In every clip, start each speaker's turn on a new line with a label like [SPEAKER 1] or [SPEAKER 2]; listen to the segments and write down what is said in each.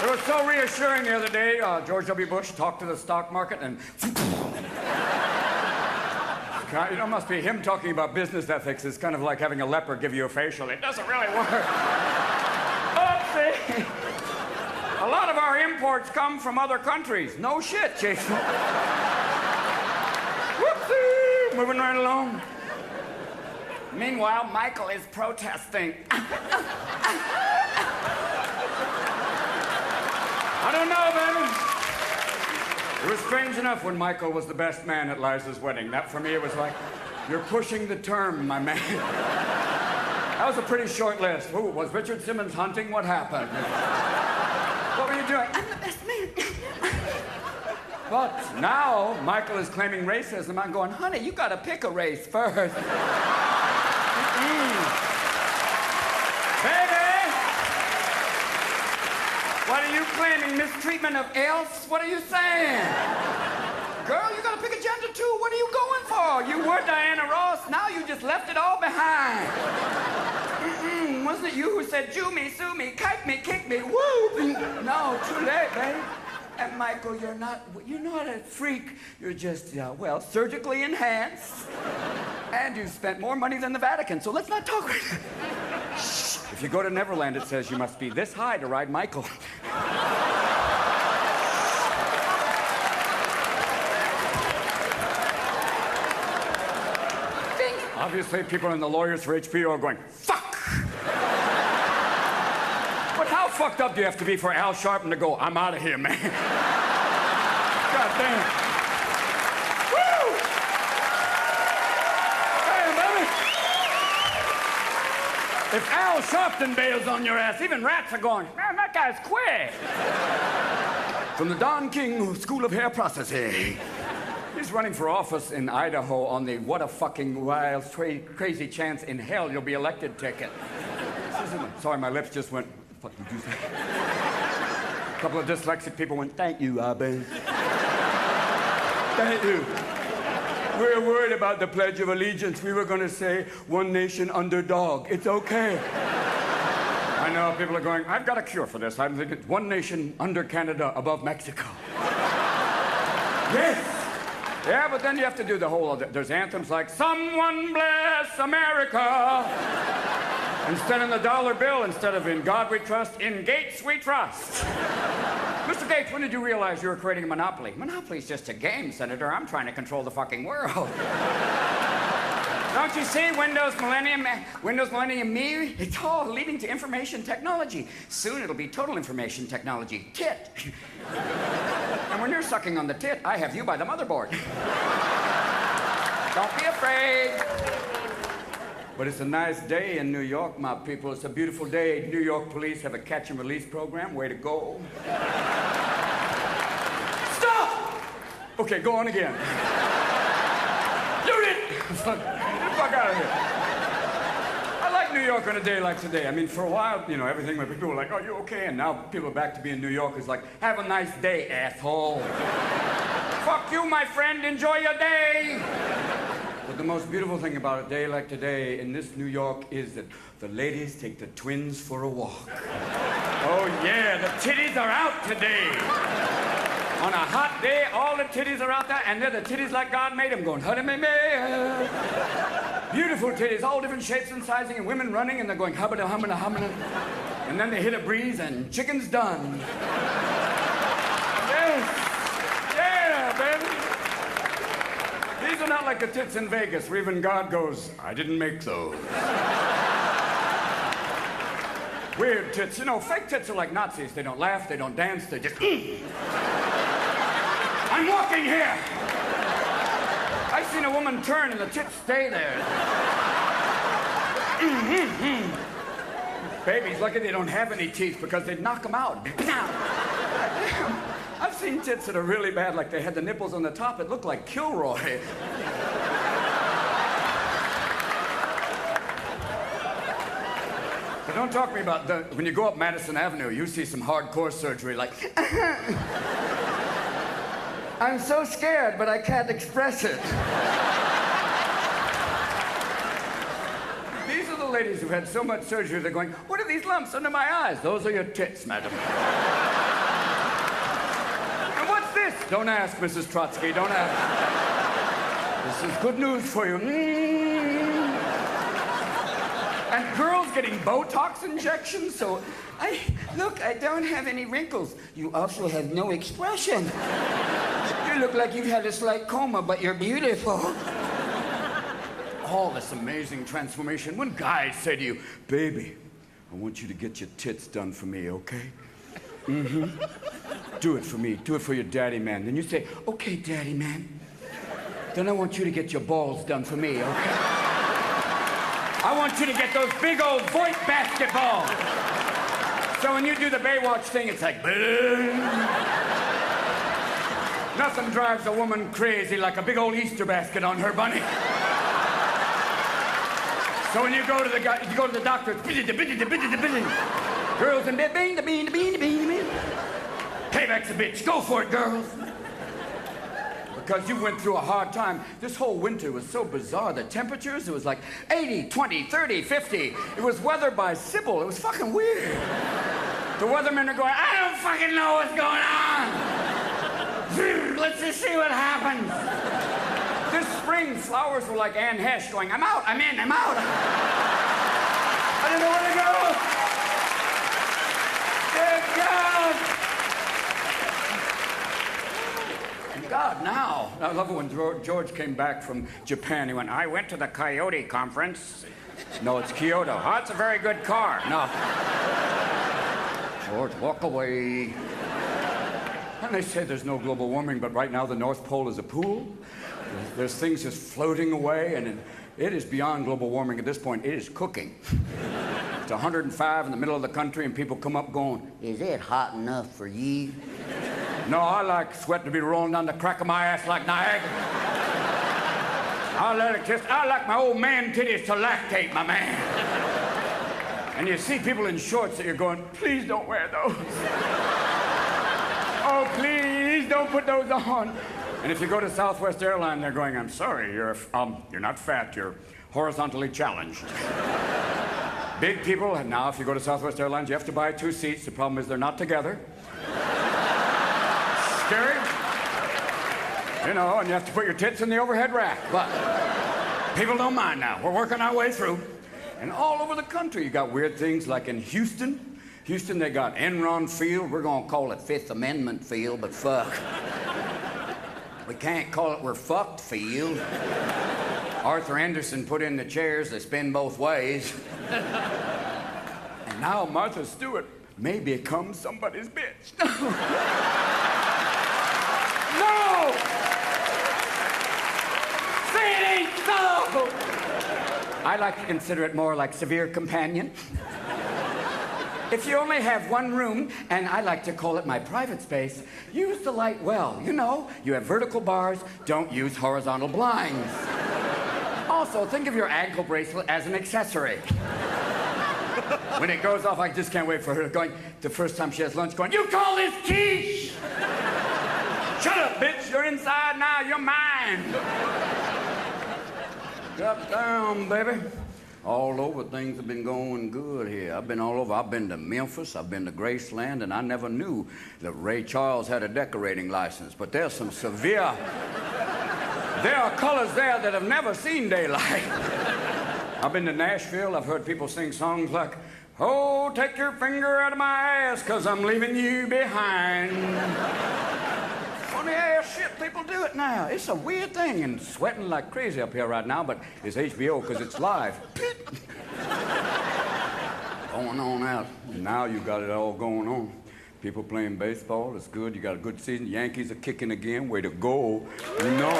[SPEAKER 1] It was so reassuring the other day. George W. Bush talked to the stock market and... You know, it must be him talking about business ethics. It's kind of like having a leper give you a facial. It doesn't really work. Oopsie. A lot of our imports come from other countries. No shit, Jason. Whoopsie. Moving right along. Meanwhile, Michael is protesting. I don't know, baby. It was strange enough when Michael was the best man at Liza's wedding. That, for me, it was like, you're pushing the term, my man. That was a pretty short list. Who, was Richard Simmons hunting? What happened? What were you doing? I'm the best man. But now, Michael is claiming racism. I'm going, honey, you gotta pick a race first. Baby! What are you claiming? Mistreatment of else? What are you saying? Girl, you gotta pick a gender too. What are you going for? You were Diana Ross. Now you just left it all behind. Wasn't it you who said, Jew me, sue me, kite me, kick me, woo? No, too late, baby. And Michael, you're not a freak. You're just, well, surgically enhanced. And you spent more money than the Vatican, so let's not talk right now. Shh. If you go to Neverland, it says you must be this high to ride Michael. Obviously, people in the lawyers for HBO are going, fuck! But how fucked up do you have to be for Al Sharpton to go, I'm out of here, man? God damn. Woo! Hey, baby! If Al Sharpton bails on your ass, even rats are going, man, that guy's quick. From the Don King School of Hair Processing. He's running for office in Idaho on the what a fucking wild, crazy chance in hell you'll be elected ticket. Sorry, my lips just went, what the fuck did you say? A couple of dyslexic people went, thank you, Abbe. Thank you. We were worried about the Pledge of Allegiance. We were going to say, one nation under dog. It's okay. I know, people are going, I've got a cure for this. I'm thinking, one nation under Canada, above Mexico. Yes! Yeah, but then you have to do the whole other. There's anthems like, someone bless America. Instead of the dollar bill, instead of in God we trust, in Gates we trust. Mr. Gates, when did you realize you were creating a monopoly? Monopoly's just a game, Senator. I'm trying to control the fucking world. Don't you see Windows Millennium Me? It's all leading to information technology. Soon it'll be total information technology. Tit. And when you're sucking on the tit, I have you by the motherboard. Don't be afraid. But it's a nice day in New York, my people. It's a beautiful day. New York police have a catch and release program. Way to go. Stop! Okay, go on again. Shoot it! Get the fuck out of here. I like New York on a day like today. I mean, for a while, you know, everything, people were like, oh, you okay? And now people are back to being New Yorkers like, have a nice day, asshole. Fuck you, my friend. Enjoy your day. But the most beautiful thing about a day like today in this New York is that the ladies take the twins for a walk. Oh, yeah, the titties are out today. On a hot day, all the titties are out there, and they're the titties like God made them, going, honey, me. Beautiful titties, all different shapes and sizing, and women running, and they're going, hubba humma humma. And then they hit a breeze, and chicken's done. Yes. Yeah, baby. These are not like the tits in Vegas, where even God goes, I didn't make those. Weird tits. You know, fake tits are like Nazis. They don't laugh, they don't dance, they just... I'm walking here! I've seen a woman turn and the tits stay there. Babies, lucky they don't have any teeth because they'd knock them out. I've seen tits that are really bad, like they had the nipples on the top. It looked like Kilroy. But don't talk to me about when you go up Madison Avenue, you see some hardcore surgery like... I'm so scared, but I can't express it. These are the ladies who've had so much surgery, they're going, what are these lumps under my eyes? Those are your tits, madam. Don't ask, Mrs. Trotsky. Don't ask. This is good news for you. And girls getting Botox injections, so look, I don't have any wrinkles. You also have no expression. You look like you've had a slight coma, but you're beautiful. All this amazing transformation. When guys say to you, baby, I want you to get your tits done for me, okay? Mm-hmm. Do it for me. Do it for your daddy man. Then you say, okay, daddy man. Then I want you to get your balls done for me, okay? I want you to get those big old Voight basketballs. So when you do the Baywatch thing, it's like, boom. Nothing drives a woman crazy like a big old Easter basket on her bunny. So when you go to the doctor, it's girls and bean. Payback's a bitch. Go for it, girls. Because you went through a hard time. This whole winter was so bizarre. The temperatures, it was like 80, 20, 30, 50. It was weather by Sybil. It was fucking weird. The weathermen are going, I don't fucking know what's going on. Let's just see what happens. This spring, flowers were like Anne Hesh going, I'm out, I'm in, I'm out. I don't know where to go. Dear God. And God, now. I love it when George came back from Japan. He went, I went to the Coyote conference. No, it's Kyoto. Oh, it's a very good car. No. George, walk away. And they say there's no global warming, but right now the North Pole is a pool. There's things just floating away, and it is beyond global warming at this point. It is cooking. It's 105 in the middle of the country, and people come up going, is it hot enough for ye? No, I like sweat to be rolling down the crack of my ass like Niagara. I like my old man titties to lactate, my man. And you see people in shorts that you're going, please don't wear those. Oh, please don't put those on. And if you go to Southwest Airlines, they're going, I'm sorry, you're not fat, you're horizontally challenged. Big people, and now if you go to Southwest Airlines, you have to buy 2 seats. The problem is they're not together. Scary. You know, and you have to put your tits in the overhead rack. But people don't mind now. We're working our way through. And all over the country, you got weird things like in Houston. Houston, they got Enron Field. We're going to call it Fifth Amendment Field, but fuck. We can't call it We're Fucked Field. Arthur Anderson put in the chairs. They spin both ways. And now Martha Stewart may become somebody's bitch. No! Say it ain't so! I like to consider it more like severe companion. If you only have one room, and I like to call it my private space, use the light well. You know, you have vertical bars, don't use horizontal blinds. Also, think of your ankle bracelet as an accessory. When it goes off, I just can't wait for her going, the first time she has lunch, going, you call this quiche? Shut up, bitch, you're inside now, you're mine. Drop down, baby. All over, things have been going good here. I've been all over. I've been to Memphis, I've been to Graceland, and I never knew that Ray Charles had a decorating license. But there's some severe... There are colors there that have never seen daylight. I've been to Nashville. I've heard people sing songs like, oh, take your finger out of my ass, 'cause I'm leaving you behind. Funny ass shit, people do it now. It's a weird thing, and sweating like crazy up here right now, but it's HBO because it's live. Going on out. Now you got it all going on. People playing baseball, it's good. You got a good season. Yankees are kicking again. Way to go. You know.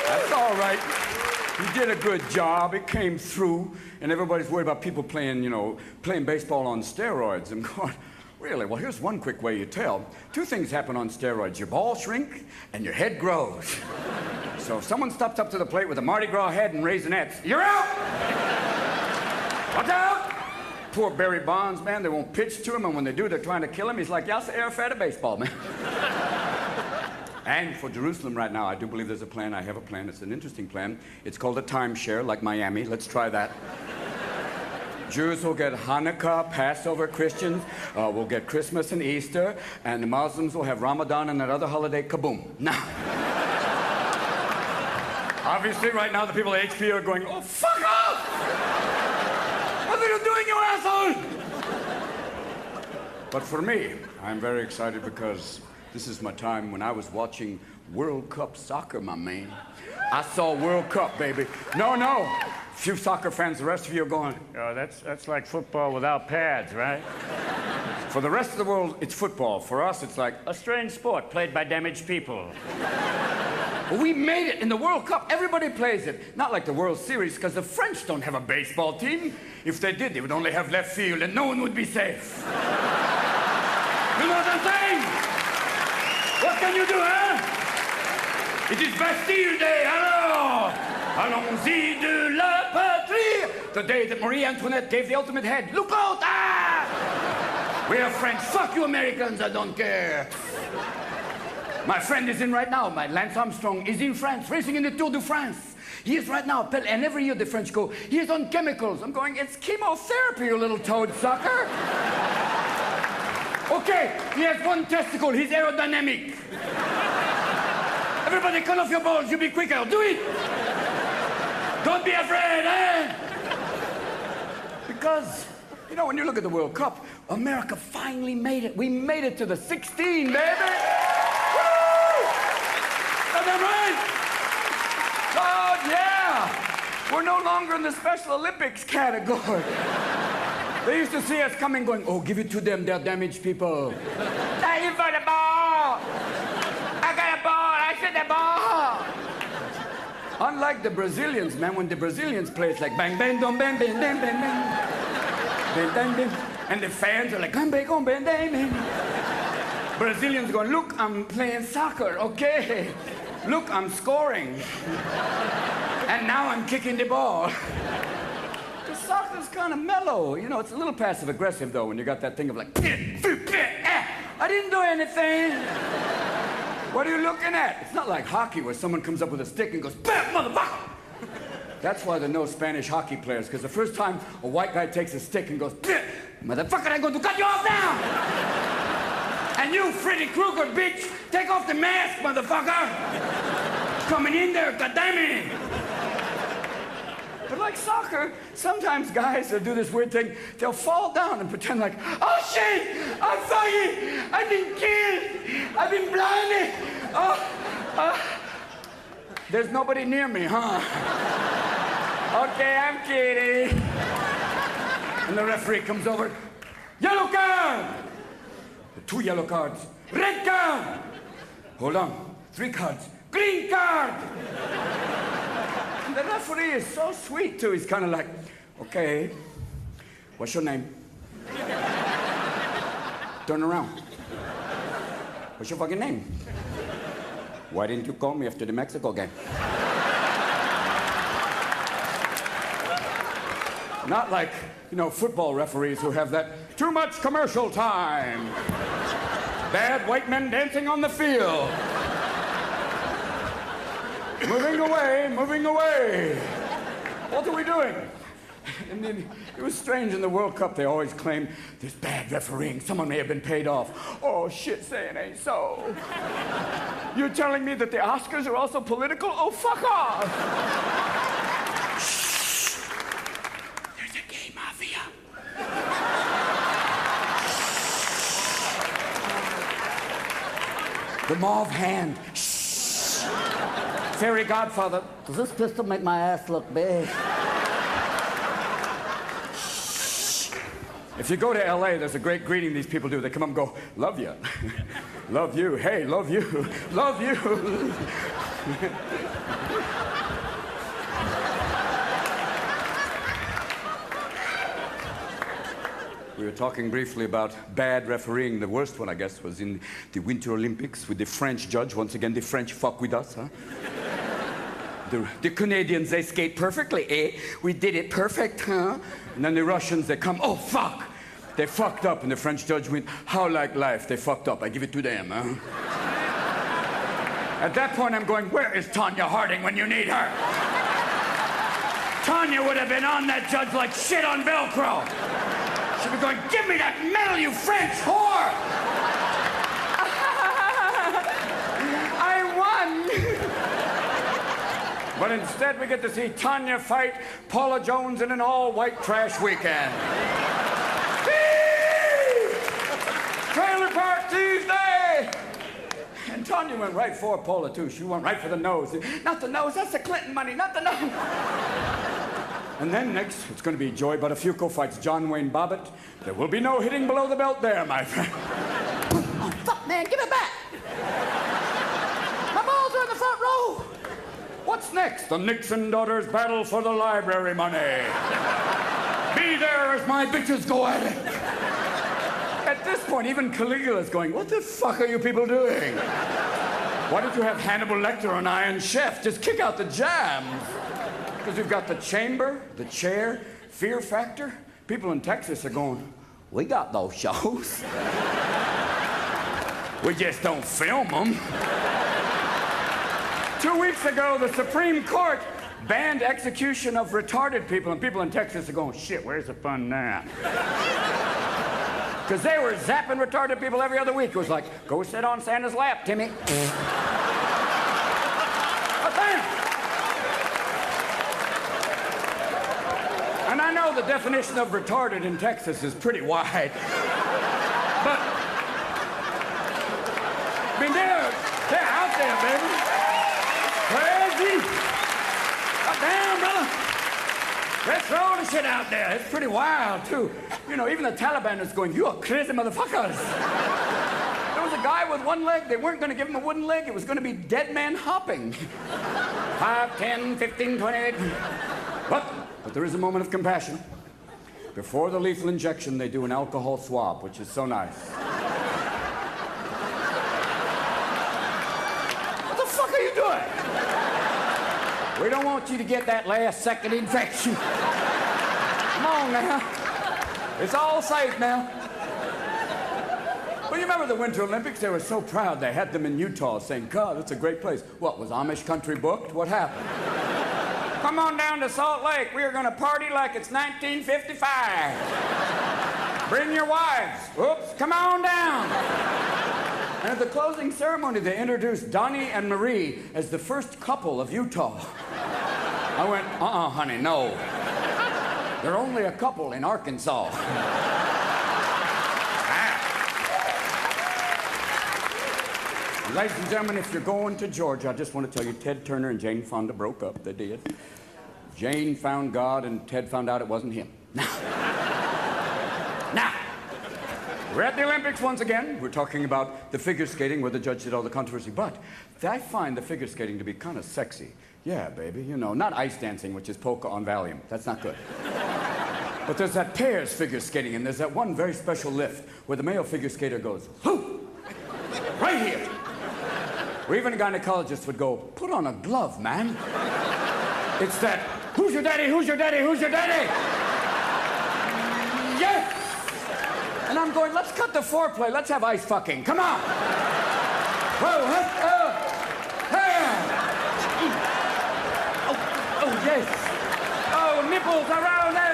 [SPEAKER 1] That's all right. You did a good job. It came through, and everybody's worried about people playing, playing baseball on steroids. I'm going, really? Well, here's one quick way you tell. 2 things happen on steroids. Your balls shrink, and your head grows. So if someone steps up to the plate with a Mardi Gras head and Raisinets, you're out! Watch out! Poor Barry Bonds, man, they won't pitch to him, and when they do, they're trying to kill him. He's like, yeah, it's the airfare to baseball, man. And for Jerusalem right now, I do believe there's a plan. I have a plan. It's an interesting plan. It's called a timeshare, like Miami. Let's try that. Jews will get Hanukkah, Passover, Christians will get Christmas and Easter, and the Muslims will have Ramadan and that other holiday, kaboom. Now, obviously right now the people at HP are going, oh, fuck off! What are you doing, you asshole? But for me, I'm very excited because this is my time when I was watching World Cup soccer, my man. I saw World Cup, baby. No. Few soccer fans, the rest of you are going, oh, that's like football without pads, right? For the rest of the world, it's football. For us, it's like a strange sport played by damaged people. We made it in the World Cup. Everybody plays it. Not like the World Series, because the French don't have a baseball team. If they did, they would only have left field, and no one would be safe. You know what I'm saying? What can you do, huh? It is Bastille Day, alors! Allons-y de la patrie! The day that Marie Antoinette gave the ultimate head. Look out! Ah! We are French. Fuck you, Americans, I don't care. My friend is in right now. My Lance Armstrong is in France, racing in the Tour de France. He is right now, and every year the French go, he is on chemicals. I'm going, it's chemotherapy, you little toad sucker. Okay, he has one testicle, he's aerodynamic. Everybody cut off your balls, you'll be quicker, do it! Don't be afraid, eh? Because, you know, when you look at the World Cup, America finally made it. We made it to the 16, baby! Right? Oh, yeah! We're no longer in the Special Olympics category. They used to see us coming going, oh, give it to them, they're damaged people. Thank you for the ball! I got a ball, I said the ball! Unlike the Brazilians, man, when the Brazilians play, it's like bang, bang, dum, bang, bang, bang, bang, bang. Bang, bang, bang. And the fans are like, bang, bang, bang, bang, bang. Brazilians going, look, I'm playing soccer, okay? Look, I'm scoring. And now I'm kicking the ball. The soccer's kind of mellow. You know, it's a little passive-aggressive, though, when you got that thing of like, I didn't do anything. What are you looking at? It's not like hockey where someone comes up with a stick and goes, motherfucker! That's why there are no Spanish hockey players, because the first time a white guy takes a stick and goes, motherfucker, I'm going to cut you off now! And you, Freddy Krueger, bitch, take off the mask, motherfucker! Coming in there, goddammit! But like soccer, sometimes guys will do this weird thing. They'll fall down and pretend like, oh shit, I'm fucking, I've been killed, I've been blinded. There's nobody near me, huh? Okay, I'm kidding. And the referee comes over, yellow card! 2 yellow cards. Red card! Hold on. 3 cards. Green card! And the referee is so sweet, too. He's kind of like, okay, what's your name? Turn around. What's your fucking name? Why didn't you call me after the Mexico game? Not like, you know, football referees who have that too much commercial time. Bad white men dancing on the field. Moving away, moving away. What are we doing? And then it was strange in the World Cup, they always claim there's bad refereeing. Someone may have been paid off. Oh, shit, say it ain't so. You're telling me that the Oscars are also political? Oh, fuck off. Shh. There's a gay mafia. The mauve hand. Shh. Fairy godfather. Does this pistol make my ass look big? If you go to LA, there's a great greeting these people do. They come up and go, love you. Love you. Hey, love you. Love you. We were talking briefly about bad refereeing. The worst one, I guess, was in the Winter Olympics with the French judge. Once again, the French fuck with us, huh? The Canadians, they skate perfectly, eh? We did it perfect, huh? And then the Russians, they come, oh, fuck! They fucked up, and the French judge went, how like life? They fucked up. I give it to them, huh? At that point, I'm going, where is Tonya Harding when you need her? Tanya would have been on that judge like shit on Velcro. She'd be going, give me that medal, you French whore!
[SPEAKER 2] I won!
[SPEAKER 1] But instead, we get to see Tanya fight Paula Jones in an all-white trash weekend. Trailer Park Tuesday! And Tanya went right for Paula, too. She went right for the nose. Not the nose, that's the Clinton money, not the nose. And then next, it's going to be Joey Buttafuoco fights John Wayne Bobbitt. There will be no hitting below the belt there, my friend.
[SPEAKER 2] Oh, fuck, man, give it back! My balls are in the front row!
[SPEAKER 1] What's next? The Nixon daughters battle for the library money. Be there as my bitches go at it. At this point, even Caligula's going, what the fuck are you people doing? Why don't you have Hannibal Lecter on Iron Chef? Just kick out the jams. Because we've got the Chamber, the Chair, Fear Factor. People in Texas are going, we got those shows. We just don't film them. 2 weeks ago, the Supreme Court banned execution of retarded people, and people in Texas are going, shit, where's the fun now? Because they were zapping retarded people every other week. It was like, go sit on Santa's lap, Timmy. But then, and I know the definition of retarded in Texas is pretty wide. But, I mean, they're out there, baby. Crazy. Up down, brother. Let's throw the shit out there. It's pretty wild, too. You know, even the Taliban is going, you are crazy motherfuckers. There was a guy with one leg. They weren't going to give him a wooden leg. It was going to be dead man hopping. 5, 10, 15, 20. But there is a moment of compassion. Before the lethal injection, they do an alcohol swab, which is so nice. What the fuck are you doing? We don't want you to get that last second infection. Come on now. It's all safe now. Well, you remember the Winter Olympics? They were so proud. They had them in Utah saying, God, it's a great place. What, was Amish country booked? What happened? Come on down to Salt Lake. We are going to party like it's 1955. Bring your wives. Oops, come on down. And at the closing ceremony, they introduced Donnie and Marie as the first couple of Utah. I went, honey, no. They're only a couple in Arkansas. Ladies and gentlemen, if you're going to Georgia, I just want to tell you, Ted Turner and Jane Fonda broke up. They did. Jane found God, and Ted found out it wasn't him. Now, we're at the Olympics once again. We're talking about the figure skating where the judge did all the controversy. But I find the figure skating to be kind of sexy. Yeah, baby, you know, not ice dancing, which is polka on Valium. That's not good. But there's that pairs figure skating, and there's that one very special lift where the male figure skater goes, hoo, right here. Or even a gynecologist would go, put on a glove, man. It's that, who's your daddy, who's your daddy, who's your daddy? Yes! And I'm going, let's cut the foreplay, let's have ice fucking, come on! Whoa, oh, yes. Oh, nipples around there.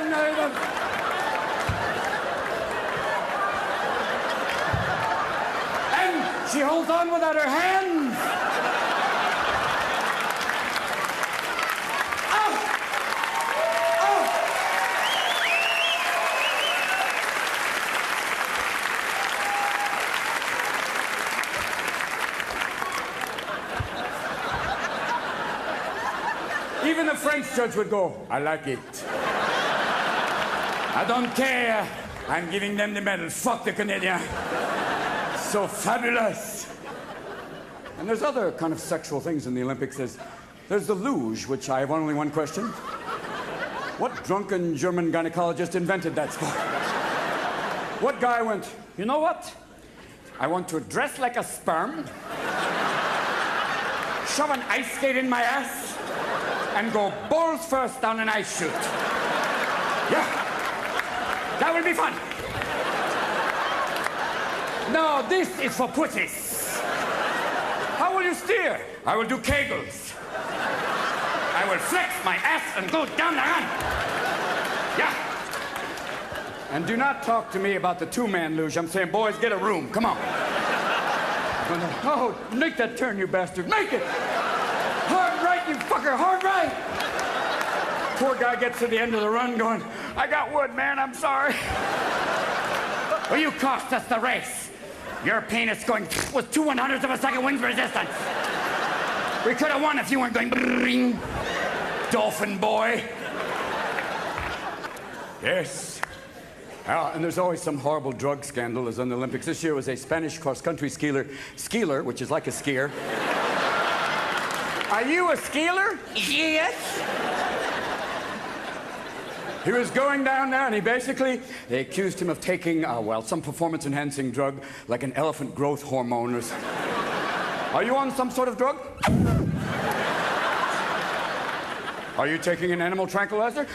[SPEAKER 1] And she holds on without her hands. Even the French judge would go, I like it. I don't care. I'm giving them the medal. Fuck the Canadian. So fabulous. And there's other kind of sexual things in the Olympics. There's the luge, which I have only one question. What drunken German gynecologist invented that sport? What guy went, you know what? I want to dress like a sperm, shove an ice skate in my ass, and go balls first down an ice chute. Yeah, that will be fun. No, this is for pussies. How will you steer? I will do kegels. I I will flex my ass and go down the run. Yeah. And do not talk to me about the two-man luge. I'm saying, boys, get a room. Come on. Oh, make that turn, you bastard. Make it. Hard right, you fucker. Hard right. Poor guy gets to the end of the run going, I got wood, man. I'm sorry. Well, you cost us the race. Your penis going with 2/100ths of a second wind resistance. We could have won if you weren't going bring, dolphin boy. Yes. And there's always some horrible drug scandal as on the Olympics. This year was a Spanish cross-country skier, which is like a skier. Are you a skier? Yes. He was going down there, and they accused him of taking, some performance-enhancing drug, like an elephant growth hormone or something. Are you on some sort of drug? Are you taking an animal tranquilizer?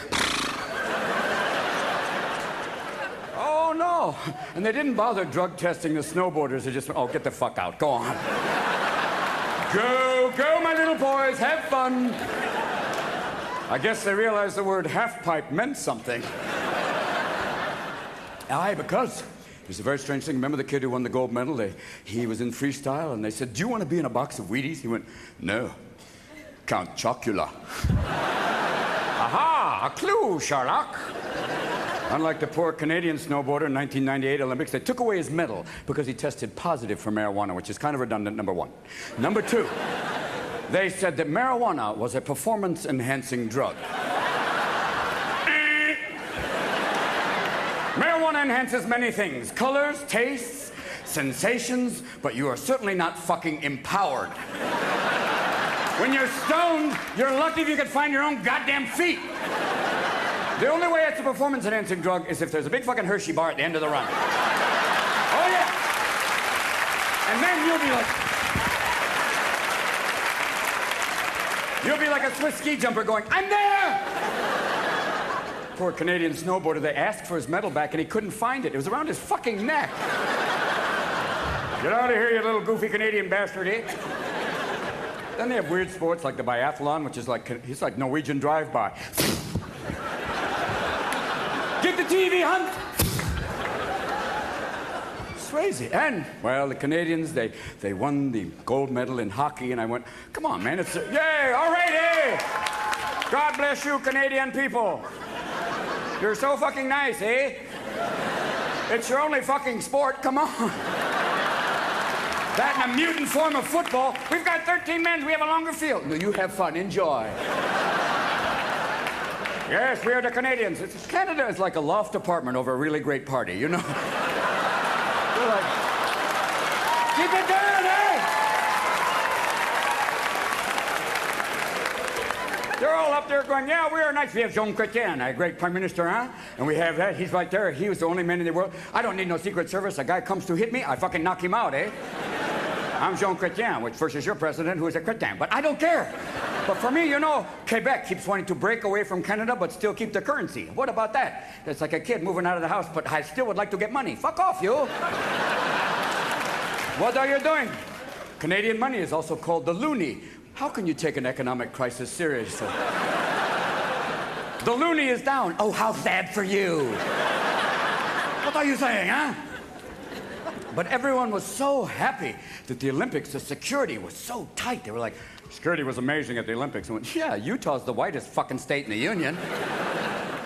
[SPEAKER 1] Oh, no. And they didn't bother drug testing the snowboarders. They just went, oh, get the fuck out. Go on. Go, my little boys. Have fun. I guess they realized the word half-pipe meant something. Aye, because it's a very strange thing. Remember the kid who won the gold medal? He was in freestyle, and they said, do you want to be in a box of Wheaties? He went, no. Count Chocula. Aha! A clue, Sherlock. Unlike the poor Canadian snowboarder in 1998 Olympics, they took away his medal because he tested positive for marijuana, which is kind of redundant, number one. Number two, they said that marijuana was a performance-enhancing drug. Marijuana enhances many things. Colors, tastes, sensations, but you are certainly not fucking empowered. When you're stoned, you're lucky if you can find your own goddamn feet. The only way it's a performance-enhancing drug is if there's a big fucking Hershey bar at the end of the run. Oh, yeah. And then you'll be like a Swiss ski jumper going, I'm there! Poor Canadian snowboarder, they asked for his medal back and he couldn't find it. It was around his fucking neck. Get out of here, you little goofy Canadian bastard, eh? Then they have weird sports like the biathlon, which is he's like Norwegian drive-by. Get the TV, Hunt! It's crazy. And, well, the Canadians, they won the gold medal in hockey, and I went, come on, man, yay, all right, hey! God bless you, Canadian people. You're so fucking nice, eh? It's your only fucking sport, come on. That and a mutant form of football. We've got 13 men, we have a longer field. No, you have fun, enjoy. Yes, we are the Canadians. Canada is like a loft apartment over a really great party, you know? They're like, keep it down, eh? They're all up there going, yeah, we are nice. We have Jean Chrétien, a great prime minister, huh? And we have that. He's right there. He was the only man in the world. I don't need no Secret Service. A guy comes to hit me, I fucking knock him out, eh? I'm Jean Chrétien, which versus your president, who is a Chrétien. But I don't care. But for me, you know, Quebec keeps wanting to break away from Canada but still keep the currency. What about that? It's like a kid moving out of the house, but I still would like to get money. Fuck off, you. What are you doing? Canadian money is also called the loonie. How can you take an economic crisis seriously? The loonie is down. Oh, how sad for you. What are you saying, huh? But everyone was so happy that the Olympics, the security was so tight. They were like, security was amazing at the Olympics. I went, yeah, Utah's the whitest fucking state in the Union.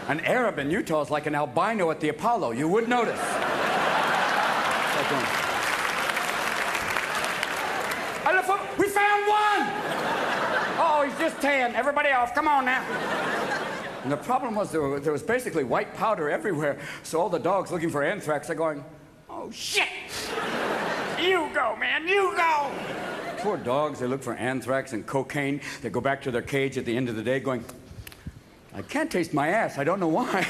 [SPEAKER 1] An Arab in Utah is like an albino at the Apollo. You would notice. We found one! Oh, he's just tan. Everybody off. Come on now. And the problem was there was basically white powder everywhere. So all the dogs looking for anthrax are going, oh, shit! You go, man, you go! Poor dogs, they look for anthrax and cocaine. They go back to their cage at the end of the day going, I can't taste my ass. I don't know why.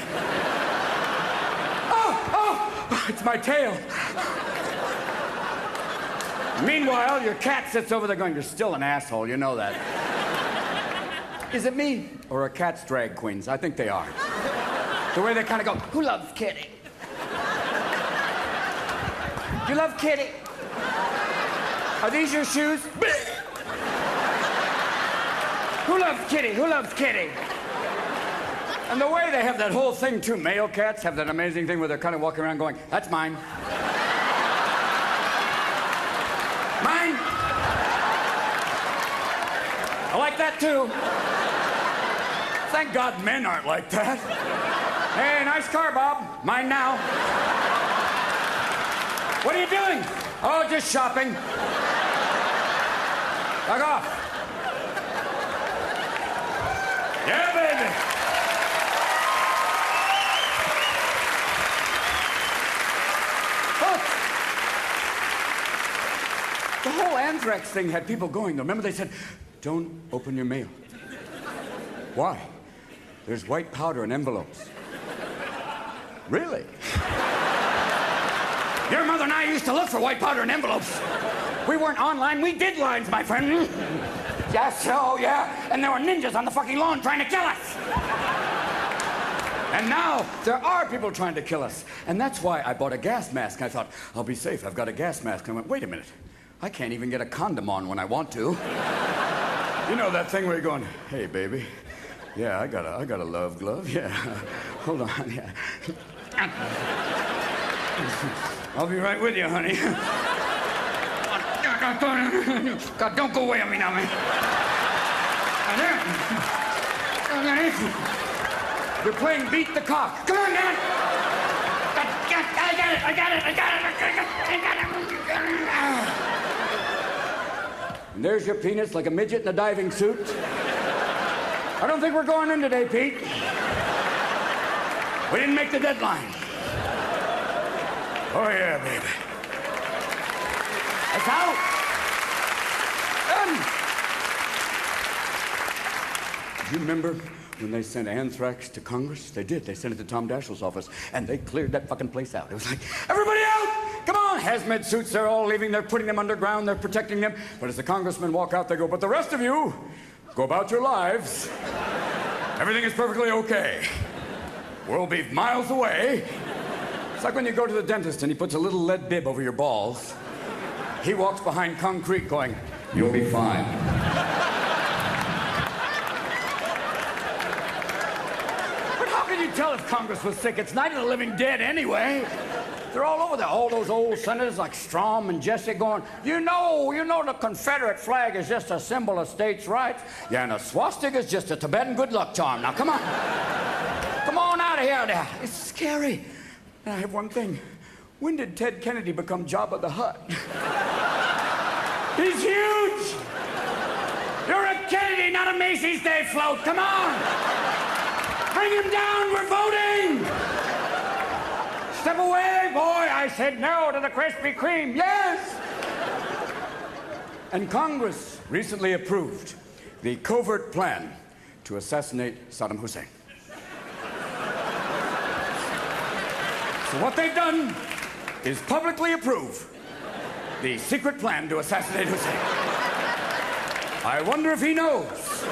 [SPEAKER 1] Oh, it's my tail. Meanwhile, your cat sits over there going, you're still an asshole, you know that. Is it me or are cats drag queens? I think they are. The way they kind of go, who loves Kitty? You love Kitty? Are these your shoes? Who loves Kitty? Who loves Kitty? And the way they have that whole thing, too, male cats have that amazing thing where they're kind of walking around going, that's mine. Mine. I like that, too. Thank God men aren't like that. Hey, nice car, Bob. Mine now. What are you doing? Oh, just shopping. Back off. Yeah, baby. Folks, the whole anthrax thing had people going, though. Remember they said, don't open your mail. Why? There's white powder in envelopes. Really? Your mother and I used to look for white powder in envelopes. We weren't online, we did lines, my friend. Yes, oh yeah. And there were ninjas on the fucking lawn trying to kill us. And now there are people trying to kill us. And that's why I bought a gas mask. I thought, I'll be safe, I've got a gas mask. And I went, wait a minute. I can't even get a condom on when I want to. You know that thing where you're going, hey, baby. Yeah, I got a love glove, yeah. Hold on, yeah. I'll be right with you, honey. God, don't go away on me now, man. You're playing beat the cock. Come on, man. I got it. And there's your penis like a midget in a diving suit. I don't think we're going in today, Pete. We didn't make the deadline. Oh, yeah, baby. That's out. Do you remember when they sent anthrax to Congress? They did. They sent it to Tom Dashiell's office, and they cleared that fucking place out. It was like, everybody out! Come on! Hazmat suits, they're all leaving. They're putting them underground. They're protecting them. But as the congressmen walk out, they go, but the rest of you, go about your lives. Everything is perfectly okay. We'll be miles away. It's like when you go to the dentist and he puts a little lead bib over your balls. He walks behind concrete going, you'll be fine. But how can you tell if Congress was sick? It's Night of the Living Dead anyway. They're all over there. All those old senators like Strom and Jesse going, you know the Confederate flag is just a symbol of states' rights. Yeah, and a swastika is just a Tibetan good luck charm. Now, come on. Come on out of here. It's scary. And I have one thing. When did Ted Kennedy become Jabba the Hutt? He's huge. You're a Kennedy, not a Macy's Day float. Come on. Bring him down. We're voting. Step away, boy. I said no to the Krispy Kreme. Yes. And Congress recently approved the covert plan to assassinate Saddam Hussein. So what they've done is publicly approve the secret plan to assassinate Hussein. I wonder if he knows.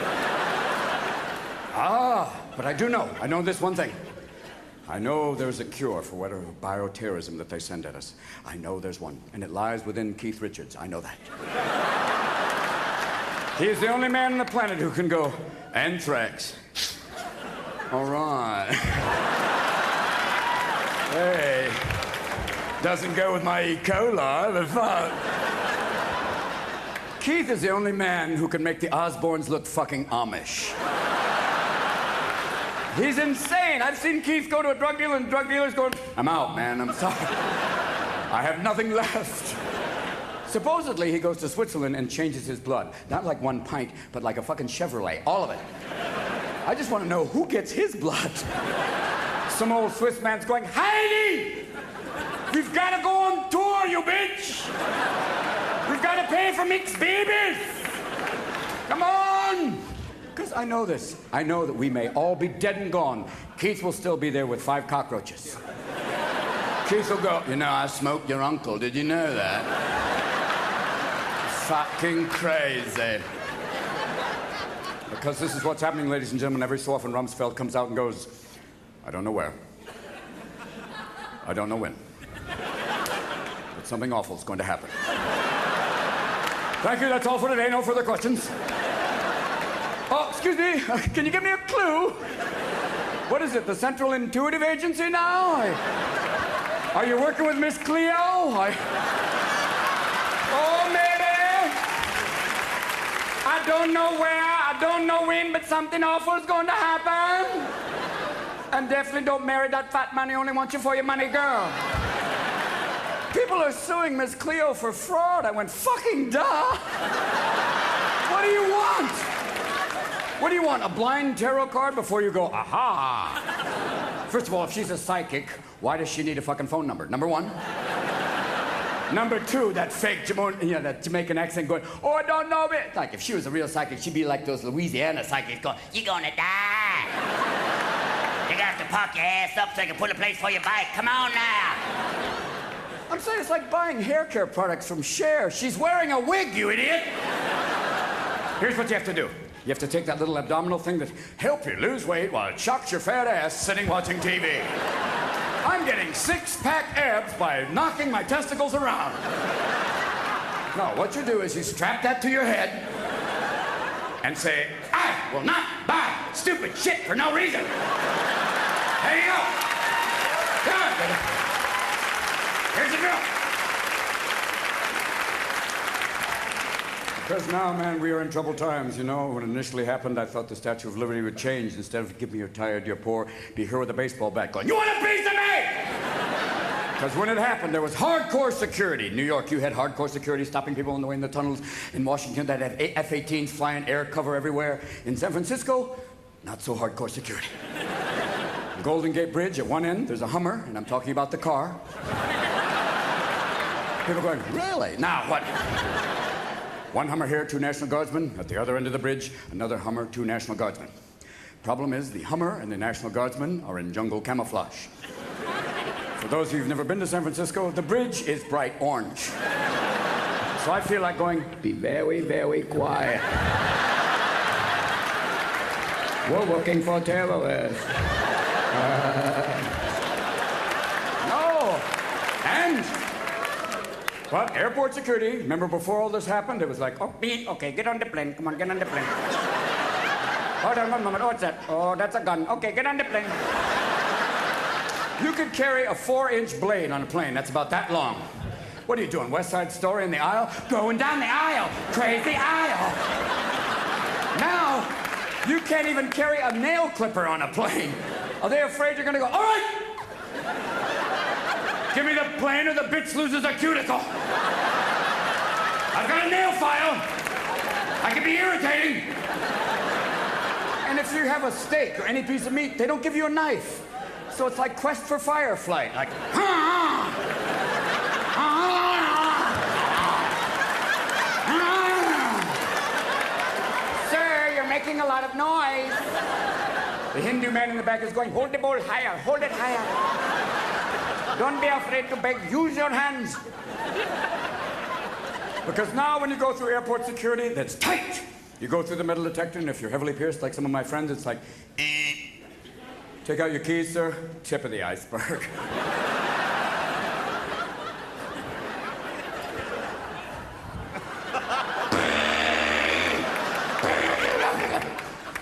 [SPEAKER 1] But I do know. I know this one thing. I know there's a cure for whatever bioterrorism that they send at us. I know there's one, and it lies within Keith Richards. I know that. He is the only man on the planet who can go, anthrax. All right. Hey, doesn't go with my E. coli, but fuck. Keith is the only man who can make the Osbournes look fucking Amish. He's insane. I've seen Keith go to a drug dealer and the drug dealer's going, I'm out, man, I'm sorry. I have nothing left. Supposedly, he goes to Switzerland and changes his blood. Not like 1 pint, but like a fucking Chevrolet, all of it. I just want to know who gets his blood. Some old Swiss man's going, Heidi! We've got to go on tour, you bitch! We've got to pay for mixed babies! Come on! Because I know this. I know that we may all be dead and gone. Keith will still be there with 5 cockroaches. Keith will go, you know, I smoked your uncle. Did you know that? Fucking crazy. Because this is what's happening, ladies and gentlemen. Every so often, Rumsfeld comes out and goes, I don't know where. I don't know when. But something awful is going to happen. Thank you. That's all for today. No further questions. Oh, excuse me. Can you give me a clue? What is it, the Central Intuitive Agency now? Are you working with Miss Cleo? Oh, maybe. I don't know where, I don't know when, but something awful is going to happen. And definitely don't marry that fat man who only wants you for your money, girl. People are suing Miss Cleo for fraud. I went, fucking duh. What do you want? What do you want, a blind tarot card before you go, aha? First of all, if she's a psychic, why does she need a fucking phone number? Number one. Number two, that fake that Jamaican accent going, oh, I don't know it. Like, if she was a real psychic, she'd be like those Louisiana psychics going, you're gonna die. You're gonna have to park your ass up so I can put a place for your bike. Come on now. I'm saying it's like buying hair care products from Cher. She's wearing a wig, you idiot. Here's what you have to do. You have to take that little abdominal thing that helps you lose weight while it shocks your fat ass sitting watching TV. I'm getting six-pack abs by knocking my testicles around. No, what you do is you strap that to your head and say, I will not buy stupid shit for no reason. There you go. Come on, baby. Here's the drill. Because now, man, we are in troubled times, you know. When it initially happened, I thought the Statue of Liberty would change. Instead of give me you're tired, you're poor, be here with a baseball bat going, you want a piece of me? Because when it happened, there was hardcore security. In New York, you had hardcore security stopping people on the way in the tunnels. In Washington, that had F-18s flying air cover everywhere. In San Francisco, not so hardcore security. The Golden Gate Bridge, at one end, there's a Hummer, and I'm talking about the car. People going, really? Now what? One Hummer here, 2 National Guardsmen. At the other end of the bridge, another Hummer, 2 National Guardsmen. Problem is, the Hummer and the National Guardsmen are in jungle camouflage. For those of you who've never been to San Francisco, the bridge is bright orange. So I feel like going, be very, very quiet. We're looking for terrorists. No. And... but airport security, remember before all this happened, it was like, oh, beep, okay, get on the plane. Come on, get on the plane. Hold on one moment. Oh, what's that? Oh, that's a gun. Okay, get on the plane. You could carry a 4-inch blade on a plane. That's about that long. What are you doing, West Side Story in the aisle? Going down the aisle. Crazy aisle. Now, you can't even carry a nail clipper on a plane. Are they afraid you're gonna go, all right? Give me the plane or the bitch loses a cuticle. I've got a nail file. I can be irritating. And if you have a steak or any piece of meat, they don't give you a knife. So it's like Quest for Firefly. Like, sir, you're making a lot of noise. The Hindu man in the back is going, hold the bowl higher, hold it higher. Don't be afraid to beg. Use your hands. Because now when you go through airport security, that's tight. You go through the metal detector, and if you're heavily pierced, like some of my friends, it's like, take out your keys, sir. Tip of the iceberg.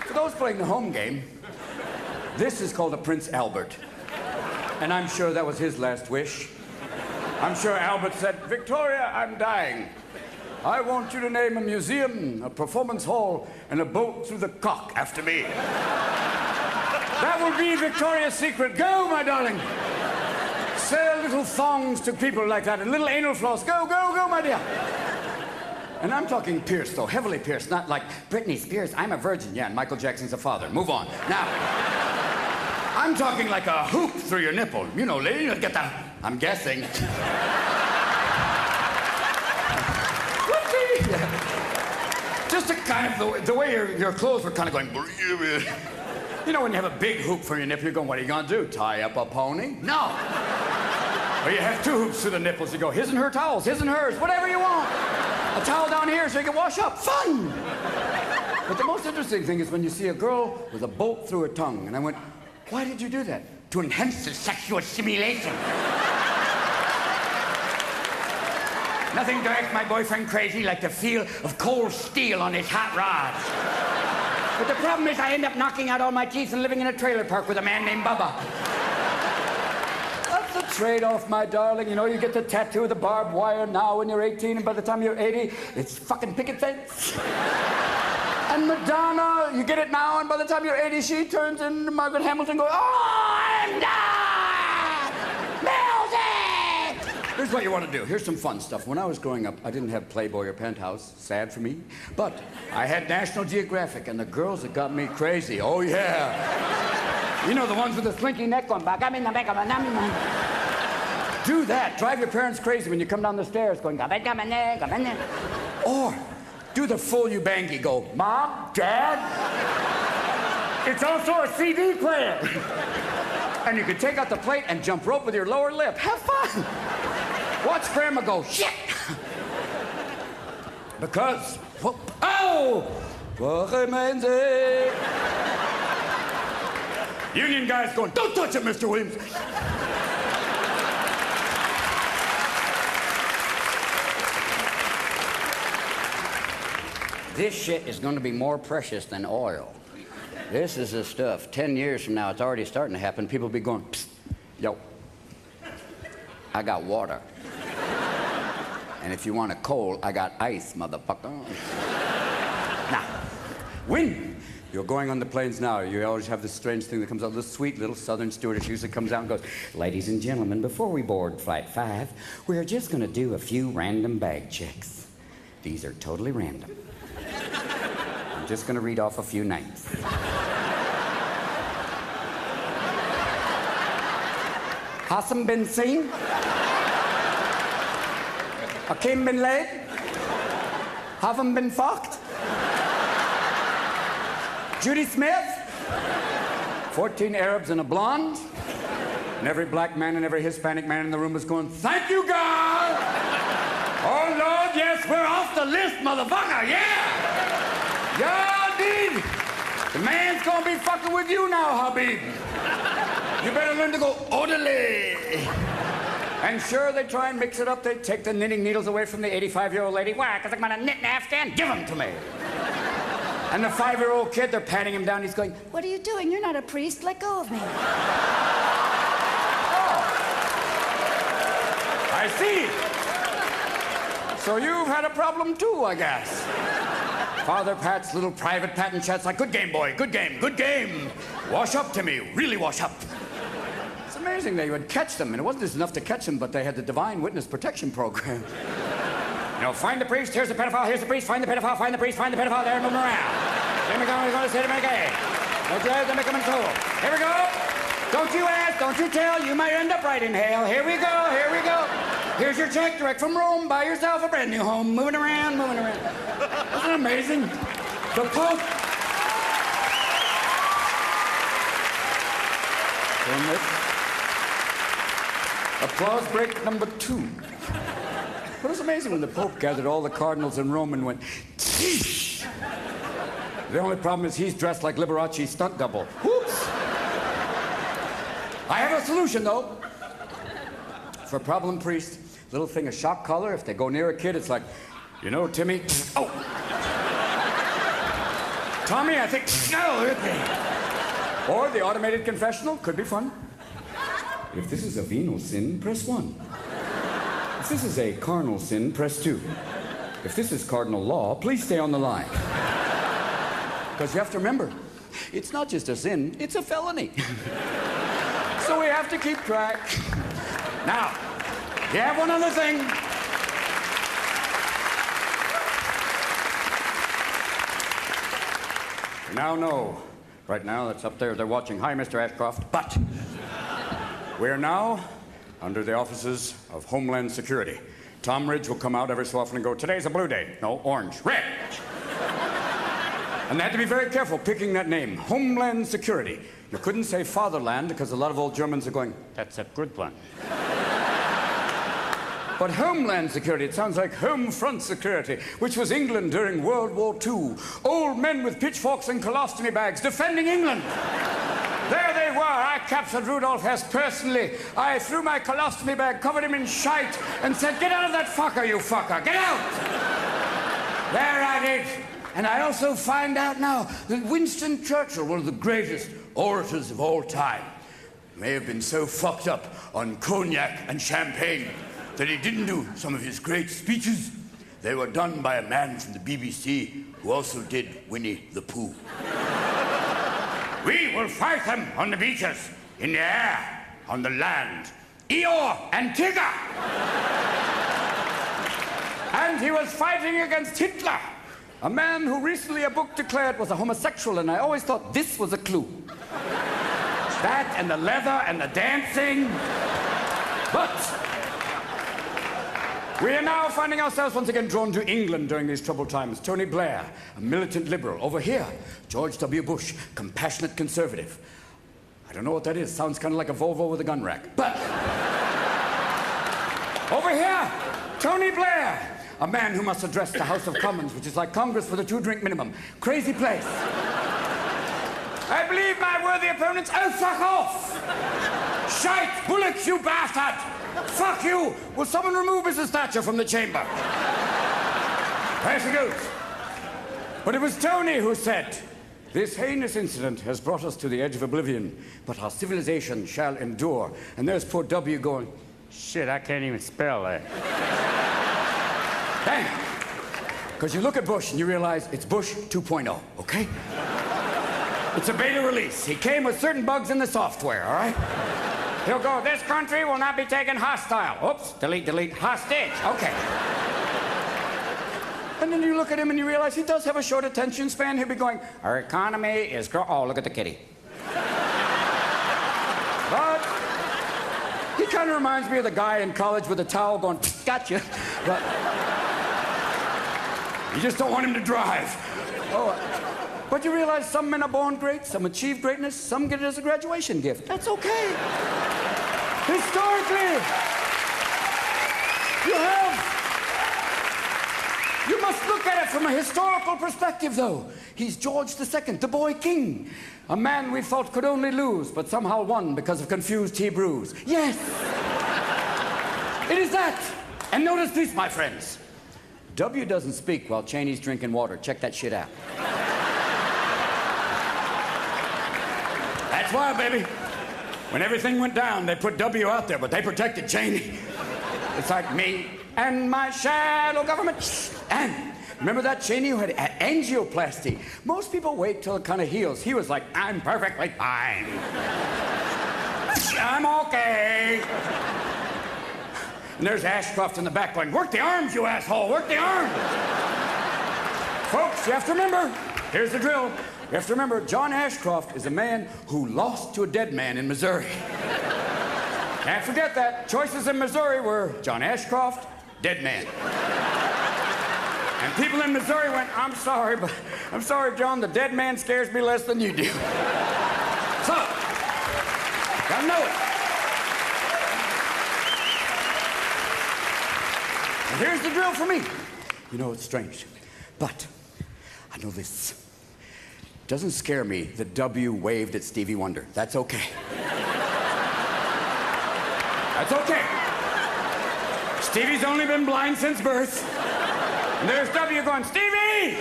[SPEAKER 1] For those playing the home game, this is called a Prince Albert. And I'm sure that was his last wish. I'm sure Albert said, Victoria, I'm dying. I want you to name a museum, a performance hall, and a boat through the cock after me. That will be Victoria's Secret. Go, my darling. Sell little thongs to people like that and little anal floss. Go, go, go, my dear. And I'm talking pierced, though, heavily pierced, not like Britney Spears, I'm a virgin. Yeah, and Michael Jackson's a father. Move on. Now, I'm talking like a hoop through your nipple. You know, lady, you get that. I'm guessing. Just to kind of, the way your clothes were kind of going. You know, when you have a big hoop for your nipple, you're going, what are you going to do? Tie up a pony? No. Or you have 2 hoops through the nipples. You go, his and her towels, his and hers, whatever you want. A towel down here so you can wash up. Fun! But the most interesting thing is when you see a girl with a bolt through her tongue. And I went, why did you do that? To enhance the sexual stimulation. Nothing drives my boyfriend crazy like the feel of cold steel on his hot rods. But the problem is I end up knocking out all my teeth and living in a trailer park with a man named Bubba. That's the trade-off, my darling. You know, you get the tattoo of the barbed wire now when you're 18, and by the time you're 80, it's fucking picket fence. And Madonna, you get it now, and by the time you're 80, she turns into Margaret Hamilton going, "Oh, I'm done! Music!" Here's what you want to do. Here's some fun stuff. When I was growing up, I didn't have Playboy or Penthouse. Sad for me. But I had National Geographic, and the girls that got me crazy. Oh, yeah. You know, the ones with the slinky neck going back. I'm in the back of my nummy. Do that. Drive your parents crazy when you come down the stairs going, or do the full Ubangi. Go, Mom, Dad. It's also a CD player. And you can take out the plate and jump rope with your lower lip. Have fun. Watch Grandma go, shit. Because, oh, Union guys going, don't touch it, Mr. Williams. This shit is going to be more precious than oil. This is the stuff. 10 years from now, it's already starting to happen. People will be going, psst, yo, I got water. And if you want a cold, I got ice, motherfucker. Now, when you're going on the planes now, you always have this strange thing that comes out. This sweet little southern stewardess usually comes out and goes, "Ladies and gentlemen, before we board Flight 5, we're just going to do a few random bag checks. These are totally random. I'm just going to read off a few names. Hassan bin Singh, Akim bin Laden, Havam bin Fakht, Judy Smith, 14 Arabs and a blonde, and every black man and every Hispanic man in the room was going, "Thank you, God! Oh, Lord, yes, we're off the list, motherfucker, yeah! Yeah, indeed! The man's gonna be fucking with you now, Habib. You better learn to go orderly." And sure, they try and mix it up. They take the knitting needles away from the 85-year-old lady. Why? Because I'm gonna knit an Afghan? Give them to me. And the 5-year-old kid, they're patting him down. He's going,
[SPEAKER 2] What are you doing? You're not a priest. Let go of me.
[SPEAKER 1] I see. So you've had a problem too, I guess. Father Pat's little private Pat and chat's like, "Good game, boy. Good game. Good game. Wash up, Timmy. Really wash up." It's amazing they would catch them, and it wasn't just enough to catch them, but they had the Divine Witness Protection Program. You know, find the priest, here's the pedophile, here's the priest, find the pedophile, find the priest, find the pedophile, there, move them around. Here we go, we're going to say to make a. Don't you ask, they make them in total. Here we go. Don't you ask, don't you tell, you might end up right in hell. Here we go, here we go. Here's your check direct from Rome. Buy yourself a brand new home. Moving around, moving around. Isn't it amazing? The Pope. Applause break number 2. But it's amazing when the Pope gathered all the cardinals in Rome and went, "Sheesh." The only problem is he's dressed like Liberace's stunt double. Whoops. I have a solution, though. For problem priests, little thing of shock collar. If they go near a kid, it's like, "You know, Timmy, oh. Tommy, I think, no, hit me." Or the automated confessional, could be fun. "If this is a venal sin, press 1. If this is a carnal sin, press 2. If this is cardinal law, please stay on the line." Because you have to remember, it's not just a sin, it's a felony. So we have to keep track. Now, you have one other thing. You now know, right now, that's up there, they're watching. Hi, Mr. Ashcroft. But we're now under the offices of Homeland Security. Tom Ridge will come out every so often and go, "Today's a blue day." No, orange. Red. And they had to be very careful picking that name, Homeland Security. You couldn't say Fatherland because a lot of old Germans are going, "That's a good one." But Homeland Security, it sounds like Home Front Security, which was England during World War II. Old men with pitchforks and colostomy bags defending England. There they were. I captured Rudolf Hess personally. I threw my colostomy bag, covered him in shite, and said, "Get out of that fucker, you fucker. Get out!" There I did. And I also find out now that Winston Churchill, one of the greatest orators of all time, may have been so fucked up on cognac and champagne that he didn't do some of his great speeches. They were done by a man from the BBC who also did Winnie the Pooh. We will fight them on the beaches, in the air, on the land. Eeyore and Tigger! And he was fighting against Hitler, a man who recently a book declared was a homosexual, and I always thought this was a clue. That and the leather and the dancing. But we are now finding ourselves once again drawn to England during these troubled times. Tony Blair, a militant liberal. Over here, George W. Bush, compassionate conservative. I don't know what that is. Sounds kind of like a Volvo with a gun rack. But over here, Tony Blair, a man who must address the House of Commons, which is like Congress with a 2-drink minimum. Crazy place. I believe my worthy opponents... Oh, fuck off! Shite! Bullocks, you bastard! Fuck you! Will someone remove Mrs. Thatcher from the chamber? There she goes. But it was Tony who said, this heinous incident has brought us to the edge of oblivion, but our civilization shall endure. And there's poor W going, shit, I can't even spell that. Bang! Because you look at Bush and you realize it's Bush 2.0, okay? It's a beta release. He came with certain bugs in the software, all right? He'll go, this country will not be taken hostile. Oops, delete, delete, hostage. Okay. And then you look at him and you realize he does have a short attention span. He'll be going, our economy is oh, look at the kitty. But he kind of reminds me of the guy in college with a towel going, gotcha. But you just don't want him to drive. Oh, but you realize some men are born great, some achieve greatness, some get it as a graduation gift. That's okay. Historically, you must look at it from a historical perspective, though. He's George II, the boy king. A man we thought could only lose, but somehow won because of confused Hebrews. Yes! It is that. And notice this, my friends. W doesn't speak while Cheney's drinking water. Check that shit out. That's why, baby. When everything went down, they put W out there, but they protected Cheney. It's like me and my shadow government. And remember that Cheney who had angioplasty? Most people wait till it kind of heals. He was like, I'm perfectly fine. I'm okay. And there's Ashcroft in the back going, work the arms, you asshole, work the arms. Folks, you have to remember, here's the drill. You have to remember, John Ashcroft is a man who lost to a dead man in Missouri. Can't forget that. Choices in Missouri were John Ashcroft, dead man. And people in Missouri went, I'm sorry, John, the dead man scares me less than you do. So, gotta know it. And here's the drill for me. You know, it's strange, but I know this. It doesn't scare me that W waved at Stevie Wonder. That's okay. That's okay. Stevie's only been blind since birth. And there's W going, Stevie!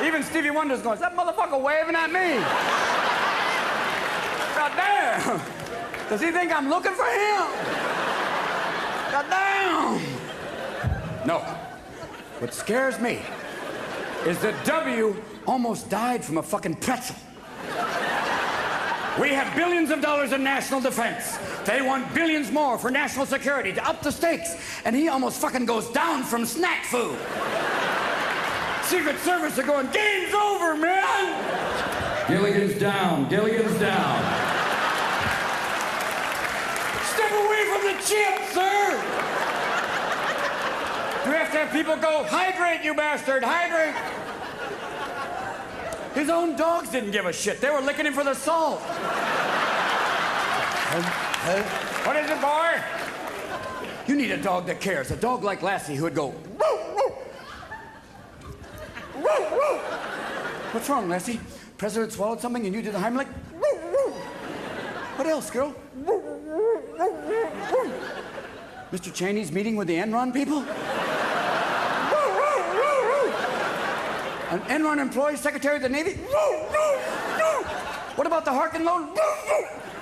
[SPEAKER 1] Even Stevie Wonder's going, is that motherfucker waving at me? God damn! Does he think I'm looking for him? God damn! No. What scares me is that W almost died from a fucking pretzel. We have billions of dollars in national defense. They want billions more for national security to up the stakes, and he almost fucking goes down from snack food. Secret Service are going, game's over, man! Gilligan's down, Gilligan's down. Step away from the chip, sir! Do we have to have people go, hydrate, you bastard, hydrate? His own dogs didn't give a shit. They were licking him for the salt. What is it, boy? You need a dog that cares. A dog like Lassie who would go, woo, woo. Woo, woo. What's wrong, Lassie? President swallowed something and you did the Heimlich? Woo, woo. What else, girl? Woo, woo, woo, woo, woo. Mr. Cheney's meeting with the Enron people? An Enron employee, Secretary of the Navy? What about the Harkin loan?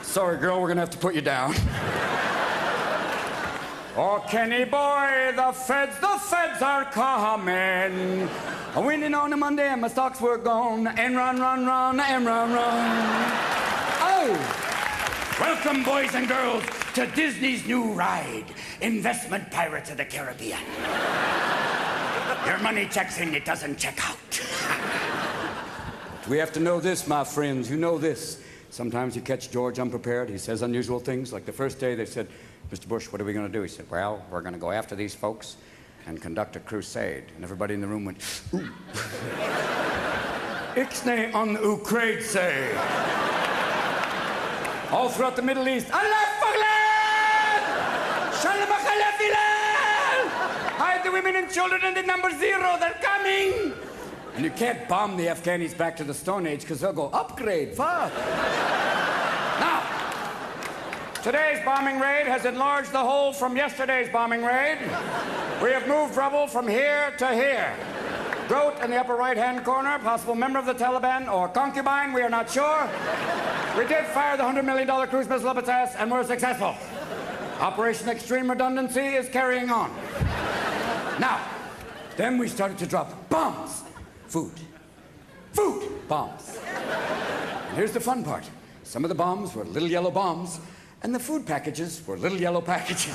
[SPEAKER 1] Sorry, girl, we're gonna have to put you down. Oh, Kenny boy, the feds are coming. I'm winning on a Monday and my stocks were gone. Enron, run, Enron, run. Oh, welcome, boys and girls, to Disney's new ride, Investment Pirates of the Caribbean. Your money checks in, it doesn't check out. We have to know this, my friends. You know this. Sometimes you catch George unprepared. He says unusual things. Like the first day they said, Mr. Bush, what are we going to do? He said, well, we're going to go after these folks and conduct a crusade. And everybody in the room went, ooh. Ixnay on Ukraine say. All throughout the Middle East, Allah Faglan! Shalom Akhalafilal! Hide the women and children in the number 0, they're coming! And you can't bomb the Afghanis back to the Stone Age because they'll go, upgrade, fuck. Now, today's bombing raid has enlarged the hole from yesterday's bombing raid. We have moved rubble from here to here. Goat in the upper right-hand corner, possible member of the Taliban or concubine, we are not sure. We did fire the $100 million cruise missile up its ass, and we're successful. Operation Extreme Redundancy is carrying on. Now, then we started to drop bombs. Food, bombs. And here's the fun part. Some of the bombs were little yellow bombs, and the food packages were little yellow packages.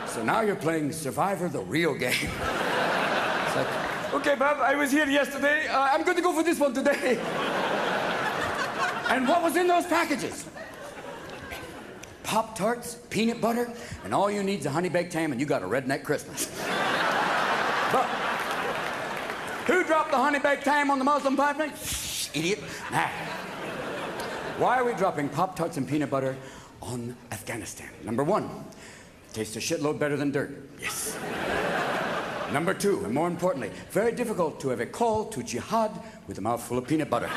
[SPEAKER 1] So now you're playing Survivor, the real game. It's like, okay, Bob, I was here yesterday. I'm going to go for this one today. And what was in those packages? Pop-Tarts, peanut butter, and all you need is a honey-baked ham, and you got a redneck Christmas. But who dropped the honey-baked ham on the Muslim pipeline? Idiot. Nah. Why are we dropping Pop-Tarts and peanut butter on Afghanistan? Number 1, it tastes a shitload better than dirt. Yes. Number 2, and more importantly, very difficult to have a call to jihad with a mouthful of peanut butter.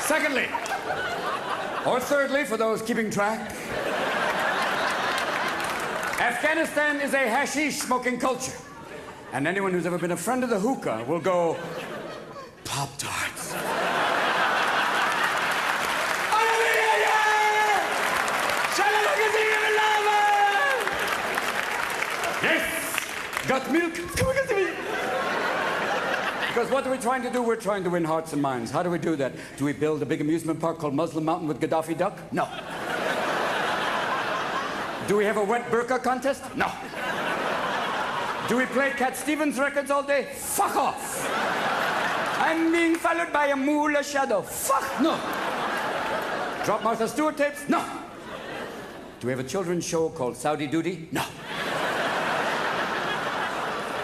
[SPEAKER 1] Secondly, or thirdly, for those keeping track, Afghanistan is a hashish smoking culture. And anyone who's ever been a friend of the hookah will go, Pop-Tarts. Yes! Got milk? Come on, get to me. Because what are we trying to do? We're trying to win hearts and minds. How do we do that? Do we build a big amusement park called Muslim Mountain with Gaddafi Duck? No. Do we have a wet burqa contest? No. Do we play Cat Stevens records all day? Fuck off. I'm being followed by a moolah shadow. Fuck no. Drop Martha Stewart tapes? No. Do we have a children's show called Saudi Duty? No.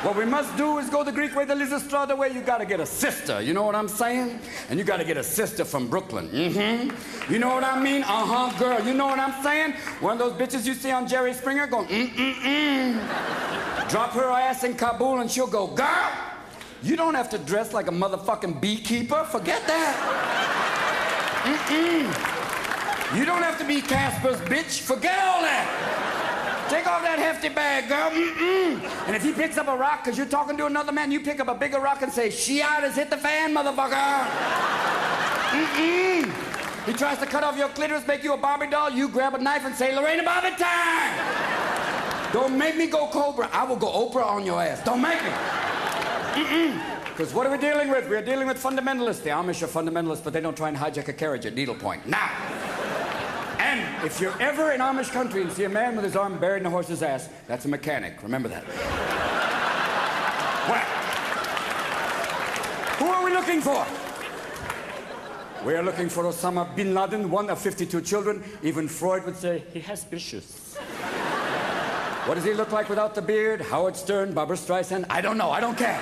[SPEAKER 1] What we must do is go the Greek way, the Liz Estrada way. You gotta get a sister, you know what I'm saying? And you gotta get a sister from Brooklyn. Mm-hmm. You know what I mean? Uh-huh, girl. You know what I'm saying? One of those bitches you see on Jerry Springer going, Drop her ass in Kabul and she'll go, girl, you don't have to dress like a motherfucking beekeeper. Forget that. You don't have to be Casper's bitch. Forget all that. Take off that hefty bag, girl. And if he picks up a rock because you're talking to another man, you pick up a bigger rock and say, Shiite has hit the fan, motherfucker. He tries to cut off your clitoris, make you a Barbie doll, you grab a knife and say, Lorena Bobbitt time. Don't make me go Cobra. I will go Oprah on your ass. Don't make me. Because what are we dealing with? We're dealing with fundamentalists. The Amish are fundamentalists, but they don't try and hijack a carriage at needlepoint. Now. And if you're ever in Amish country and see a man with his arm buried in a horse's ass, that's a mechanic. Remember that. Well, who are we looking for? We are looking for Osama bin Laden, one of 52 children. Even Freud would say, he has issues. What does he look like without the beard? Howard Stern, Barbra Streisand? I don't know. I don't care.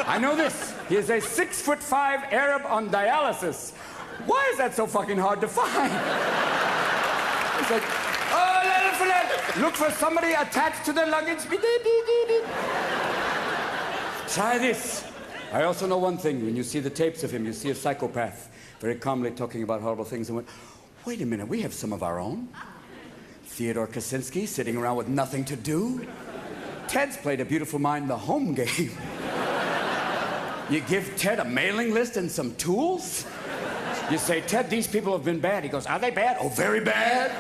[SPEAKER 1] I know this. He is a 6'5" Arab on dialysis. Why is that so fucking hard to find? It's like, oh, look for somebody attached to the luggage. Try this. I also know one thing. When you see the tapes of him, you see a psychopath very calmly talking about horrible things and went, wait a minute, we have some of our own. Theodore Kaczynski sitting around with nothing to do. Ted's played a beautiful mind the home game. You give Ted a mailing list and some tools? You say, Ted, these people have been bad. He goes, are they bad? Oh, very bad.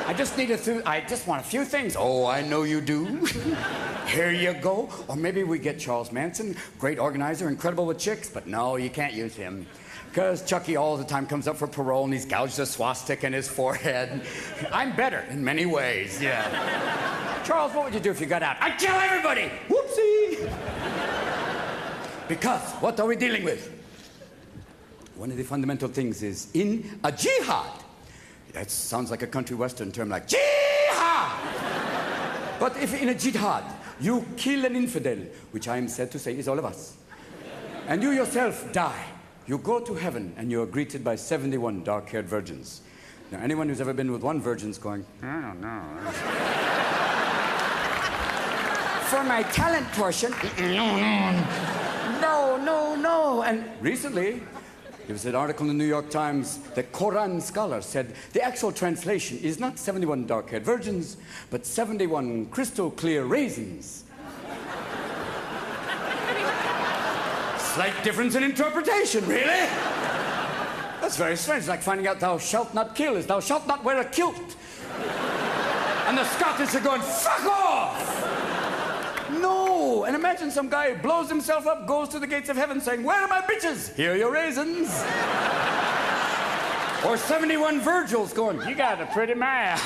[SPEAKER 1] I just want a few things. Oh, I know you do. Here you go. Or maybe we get Charles Manson, great organizer, incredible with chicks, but no, you can't use him. Because Chucky all the time comes up for parole and he's gouged a swastika in his forehead. I'm better in many ways, yeah. Charles, what would you do if you got out? I'd kill everybody! Whoopsie! Because what are we dealing with? One of the fundamental things is in a jihad. That sounds like a country western term like jihad! But if in a jihad you kill an infidel, which I am said to say is all of us, and you yourself die, you go to heaven and you are greeted by 71 dark-haired virgins. Now, anyone who's ever been with one virgin's going, I don't know. For my talent portion, no. And recently, there was an article in the New York Times that Quran scholars said the actual translation is not 71 dark-haired virgins, but 71 crystal-clear raisins. Slight difference in interpretation, really? That's very strange, like finding out thou shalt not kill is thou shalt not wear a kilt. And the Scottish are going, fuck off! No! And imagine some guy who blows himself up, goes to the gates of heaven saying, where are my bitches? Here are your raisins. Or 71 Virgils going, you got a pretty man.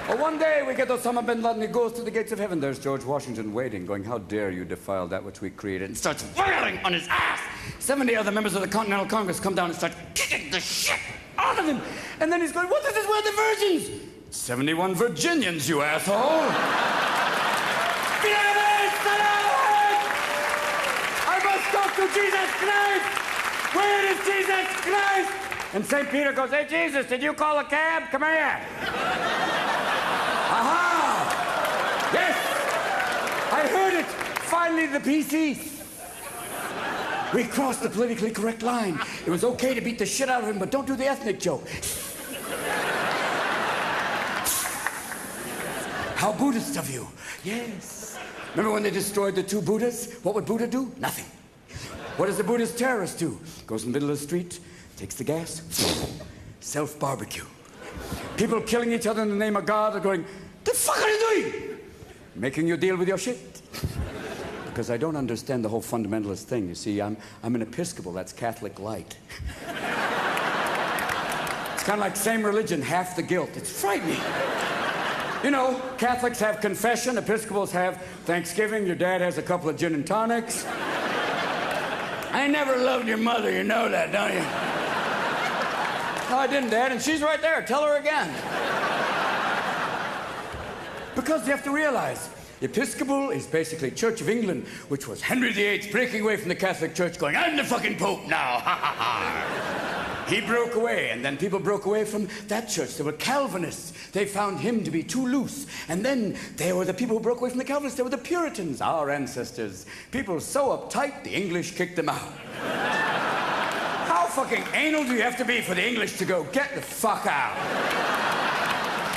[SPEAKER 1] Or one day we get Osama bin Laden, he goes to the gates of heaven. There's George Washington waiting, going, how dare you defile that which we created, and starts wailing on his ass. 70 other members of the Continental Congress come down and start kicking the shit out of him. And then he's going, what is this? Where are the virgins? 71 Virginians, you asshole. I must talk to Jesus Christ. Where is Jesus Christ? And St. Peter goes, hey, Jesus, did you call a cab? Come here. Aha! Yes! I heard it! Finally, the PCs. We crossed the politically correct line. It was okay to beat the shit out of him, but don't do the ethnic joke. How Buddhist of you. Yes. Remember when they destroyed the 2 Buddhas? What would Buddha do? Nothing. What does the Buddhist terrorist do? Goes in the middle of the street, takes the gas, self-barbecue. People killing each other in the name of God are going, the fuck are you doing? Making you deal with your shit. Because I don't understand the whole fundamentalist thing. You see, I'm an Episcopal, that's Catholic light. It's kind of like same religion, half the guilt. It's frightening. You know, Catholics have confession, Episcopals have Thanksgiving, your dad has a couple of gin and tonics. I never loved your mother, you know that, don't you? No, I didn't, Dad, and she's right there. Tell her again. Because you have to realize, Episcopal is basically Church of England, which was Henry VIII breaking away from the Catholic Church going, I'm the fucking Pope now, ha ha ha. He broke away, and then people broke away from that church. They were Calvinists. They found him to be too loose. And then there were the people who broke away from the Calvinists. They were the Puritans, our ancestors. People so uptight, the English kicked them out. How fucking anal do you have to be for the English to go, get the fuck out?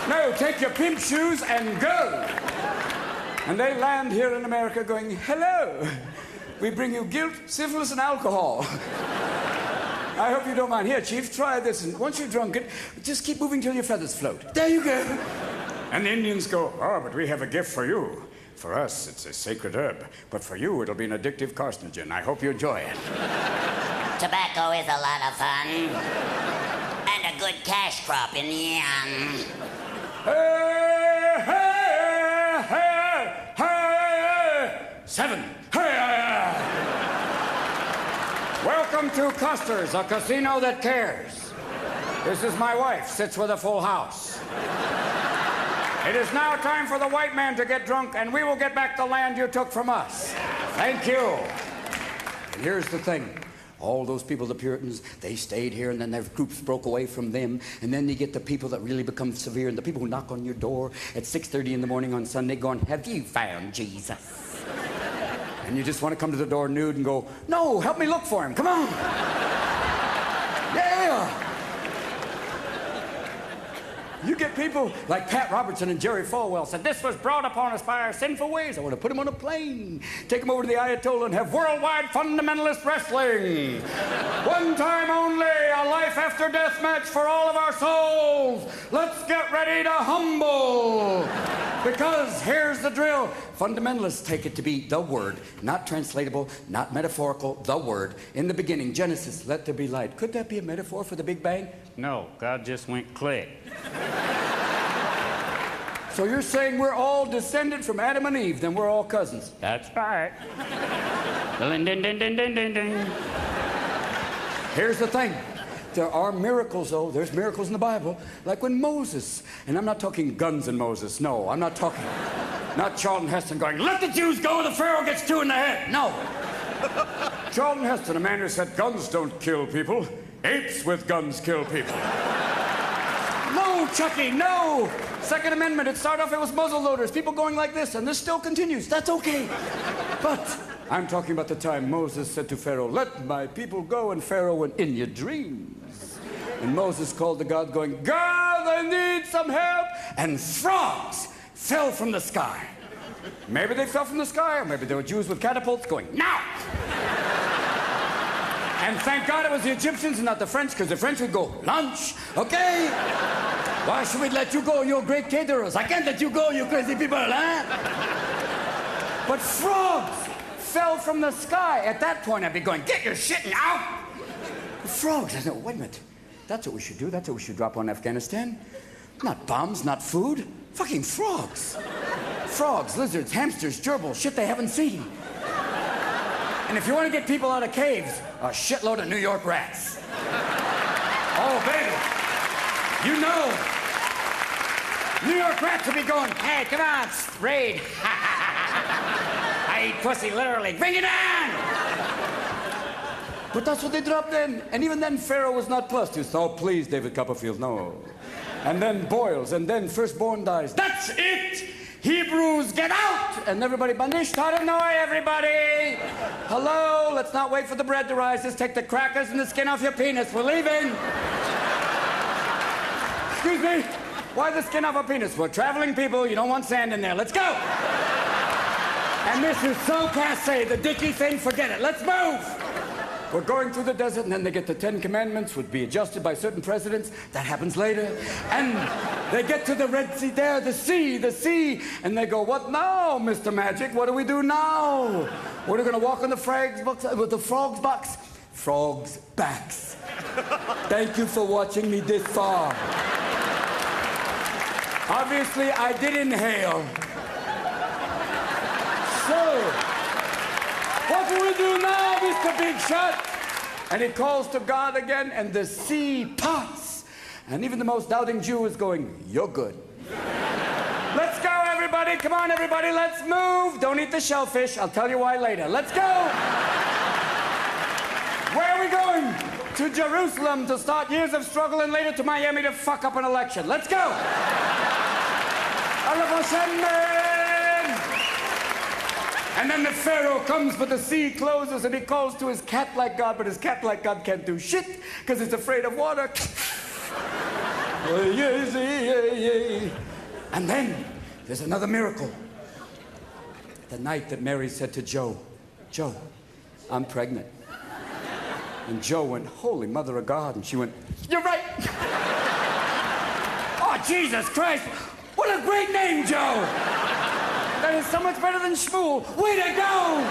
[SPEAKER 1] No, take your pimp shoes and go. And they land here in America going, hello, we bring you guilt, syphilis, and alcohol. I hope you don't mind. Here, Chief, try this, and once you've drunk it, just keep moving till your feathers float. There you go. And the Indians go, oh, but we have a gift for you. For us, it's a sacred herb, but for you, it'll be an addictive carcinogen. I hope you enjoy it.
[SPEAKER 3] Tobacco is a lot of fun. And a good cash crop in the end.
[SPEAKER 1] Hey, hey, hey, hey, 7. Hey, welcome to Custer's, a casino that cares. This is my wife, sits with a full house. It is now time for the white man to get drunk, and we will get back the land you took from us. Thank you. And here's the thing. All those people, the Puritans, they stayed here, and then their groups broke away from them. And then you get the people that really become severe, and the people who knock on your door at 6:30 in the morning on Sunday going, have you found Jesus? And you just want to come to the door nude and go, no, help me look for him, come on. Yeah. You get people like Pat Robertson and Jerry Falwell said, this was brought upon us by our sinful ways. I want to put him on a plane, take him over to the Ayatollah and have worldwide fundamentalist wrestling. One time only, a life after death match for all of our souls. Let's get ready to humble. Because here's the drill. Fundamentalists take it to be the word, not translatable, not metaphorical, the word. In the beginning, Genesis, let there be light. Could that be a metaphor for the Big Bang?
[SPEAKER 4] No, God just went click.
[SPEAKER 1] So you're saying we're all descended from Adam and Eve, then we're all cousins?
[SPEAKER 4] That's right. Ding, ding, ding, ding, ding, ding, ding.
[SPEAKER 1] Here's the thing. There are miracles, though. There's miracles in the Bible. Like when Moses, and I'm not talking guns and Moses. No, I'm not talking. Not Charlton Heston going, let the Jews go, the Pharaoh gets 2 in the head. No. Charlton Heston, a man who said guns don't kill people. Apes with guns kill people. No, Chucky, no. Second Amendment, it started off, it was muzzle loaders. People going like this, and this still continues. That's okay. But I'm talking about the time Moses said to Pharaoh, let my people go, and Pharaoh went, in your dreams. And Moses called to God going, God, I need some help. And frogs fell from the sky. Maybe they fell from the sky, or maybe they were Jews with catapults going, now! And thank God it was the Egyptians and not the French, because the French would go, lunch, okay? Why should we let you go? You're great caterers. I can't let you go, you crazy people, huh? But frogs fell from the sky. At that point, I'd be going, get your shit out! Frogs. I said, wait a minute. That's what we should do. That's what we should drop on Afghanistan. Not bombs, not food. Fucking frogs. Frogs, lizards, hamsters, gerbils, shit they haven't seen. And if you want to get people out of caves, a shitload of New York rats. Oh, baby. You know. New York rats will be going, hey, come on, raid. I eat pussy, literally. Bring it on! But that's what they dropped in. And even then, Pharaoh was not pleased. He said, oh, please, David Copperfield, no. And then boils, and then firstborn dies. That's it! Hebrews, get out! And everybody, Banish Taranoi, everybody! Hello, let's not wait for the bread to rise. Just take the crackers and the skin off your penis. We're leaving. Excuse me? Why the skin off a penis? We're traveling people. You don't want sand in there. Let's go! And this is so passé, the dicky thing, forget it. Let's move! We're going through the desert, and then they get the 10 Commandments, would be adjusted by certain presidents. That happens later. And they get to the Red Sea there, the sea, and they go, what now, Mr. Magic? What do we do now? We're going to walk on the frogs box, with the frogs box. Frogs backs. Thank you for watching me this far. Obviously, I did inhale. So, what do we do now, Mr. Big Shot? And he calls to God again, and the sea parts. And even the most doubting Jew is going, you're good. Let's go, everybody. Come on, everybody. Let's move. Don't eat the shellfish. I'll tell you why later. Let's go. Where are we going? To Jerusalem to start years of struggle, and later to Miami to fuck up an election. Let's go. And then the Pharaoh comes, but the sea closes, and he calls to his cat-like God, but his cat-like God can't do shit, because it's afraid of water. And then there's another miracle. The night that Mary said to Joe, Joe, I'm pregnant. And Joe went, holy mother of God. And she went, you're right. Oh, Jesus Christ. What a great name, Joe. That is so much better than Shmuel. Way to go!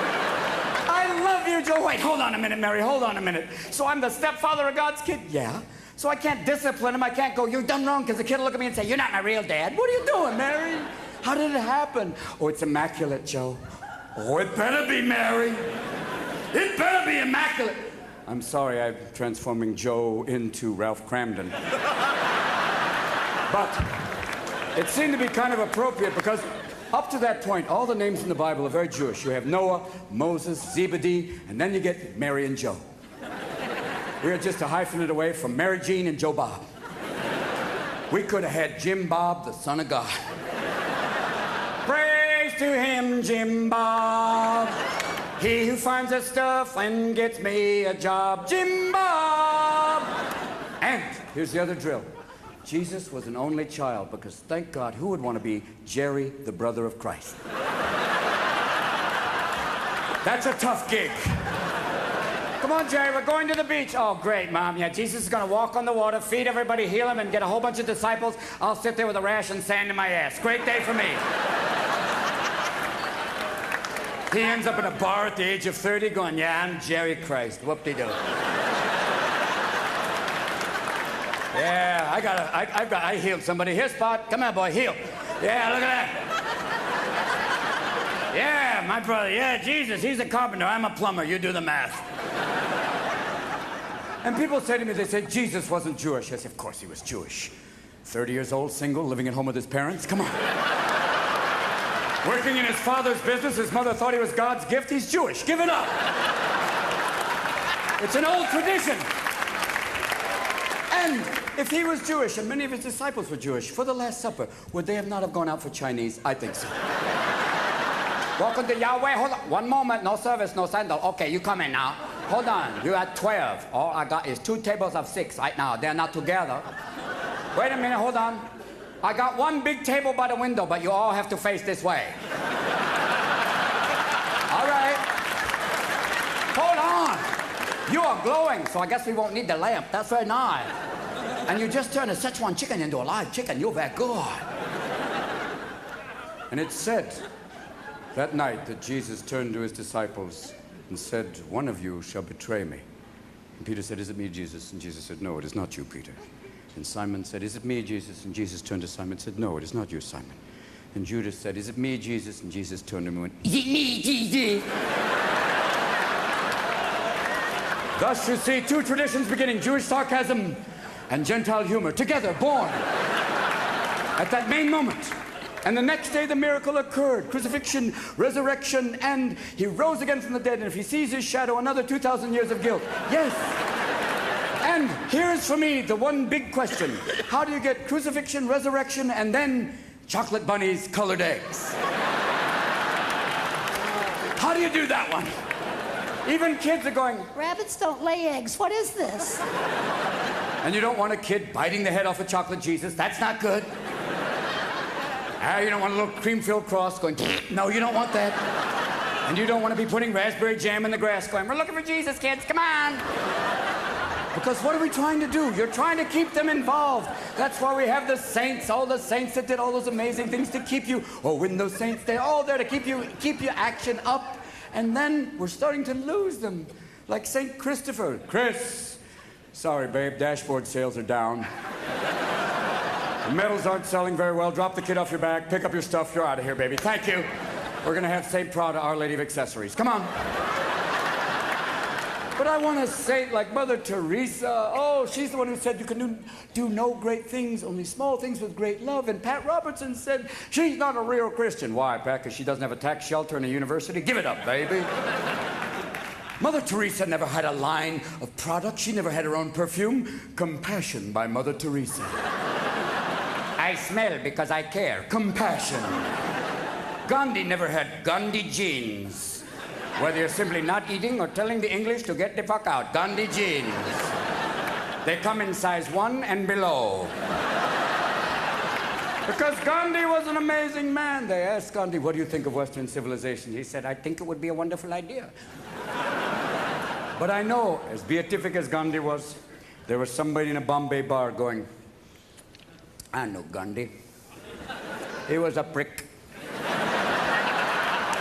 [SPEAKER 1] I love you, Joe. Wait, hold on a minute, Mary. Hold on a minute. So I'm the stepfather of God's kid? Yeah. So I can't discipline him. I can't go, you've done wrong, because the kid will look at me and say, you're not my real dad. What are you doing, Mary? How did it happen? Oh, it's immaculate, Joe. Oh, it better be, Mary. It better be immaculate. I'm sorry, I'm transforming Joe into Ralph Cramden. But it seemed to be kind of appropriate, because up to that point, all the names in the Bible are very Jewish. You have Noah, Moses, Zebedee, and then you get Mary and Joe. We are just a hyphenate away from Mary Jean and Joe Bob. We could have had Jim Bob, the son of God. Praise to him, Jim Bob. He who finds us stuff and gets me a job. Jim Bob! And here's the other drill. Jesus was an only child because, thank God, who would want to be Jerry, the brother of Christ? That's a tough gig. Come on, Jerry, we're going to the beach. Oh, great, Mom. Yeah, Jesus is going to walk on the water, feed everybody, heal them, and get a whole bunch of disciples. I'll sit there with a rash and sand in my ass. Great day for me. He ends up in a bar at the age of 30 going, yeah, I'm Jerry Christ. Whoop-de-doo. Yeah, I healed somebody. Here, Spot. Come on, boy, heal. Yeah, look at that. Yeah, my brother. Yeah, Jesus, he's a carpenter. I'm a plumber. You do the math. And people say to me, they say, Jesus wasn't Jewish. I say, of course he was Jewish. 30 years old, single, living at home with his parents. Come on. Working in his father's business, his mother thought he was God's gift. He's Jewish. Give it up. It's an old tradition. And if he was Jewish, and many of his disciples were Jewish, for the Last Supper, would they not have gone out for Chinese? I think so. Welcome to Yahweh. Hold on. One moment. No service, no sandal. Okay, you come in now. Hold on. You had 12. All I got is 2 tables of 6 right now. They're not together. Wait a minute. Hold on. I got 1 big table by the window, but you all have to face this way. All right. Hold on. You are glowing, so I guess we won't need the lamp. That's very nice. And you just turn a Szechuan chicken into a live chicken. You're very good. And it said that night that Jesus turned to his disciples and said, one of you shall betray me. And Peter said, is it me, Jesus? And Jesus said, no, it is not you, Peter. And Simon said, is it me, Jesus? And Jesus turned to Simon and said, no, it is not you, Simon. And Judas said, is it me, Jesus? And Jesus turned to him and went, is it me, Jesus? Thus you see 2 traditions beginning, Jewish sarcasm and Gentile humor, together, born at that main moment. And the next day the miracle occurred, crucifixion, resurrection, and he rose again from the dead. And if he sees his shadow, another 2,000 years of guilt. Yes. And here's for me the one big question. How do you get crucifixion, resurrection, and then chocolate bunnies, colored eggs? How do you do that one? Even kids are going,
[SPEAKER 2] Rabbits don't lay eggs. What is this?
[SPEAKER 1] and you don't want a kid biting the head off of chocolate Jesus. That's not good. You don't want a little cream-filled cross going, no, you don't want that. And you don't want to be putting raspberry jam in the grass going, we're looking for Jesus, kids, come on. Because what are we trying to do? You're trying to keep them involved. That's why we have the saints, all the saints that did all those amazing things to keep you, when those saints, they're all there to keep your action up. And then we're starting to lose them. Like St. Christopher. Chris, sorry, babe, dashboard sales are down. The medals aren't selling very well. Drop the kid off your back, pick up your stuff, you're out of here, baby. Thank you. We're going to have St. Proud, Our Lady of Accessories. Come on. But I want to say, like Mother Teresa, she's the one who said you can do no great things, only small things with great love. And Pat Robertson said she's not a real Christian. Why, Pat? Because she doesn't have a tax shelter and a university? Give it up, baby. Mother Teresa never had a line of product. She never had her own perfume. Compassion by Mother Teresa. I smell because I care. Compassion. Gandhi never had Gandhi jeans. Whether you're simply not eating or telling the English to get the fuck out. Gandhi jeans. They come in size 1 and below. Because Gandhi was an amazing man. They asked Gandhi, what do you think of Western civilization? He said, I think it would be a wonderful idea. But I know, as beatific as Gandhi was, there was somebody in a Bombay bar going, I know Gandhi. He was a prick.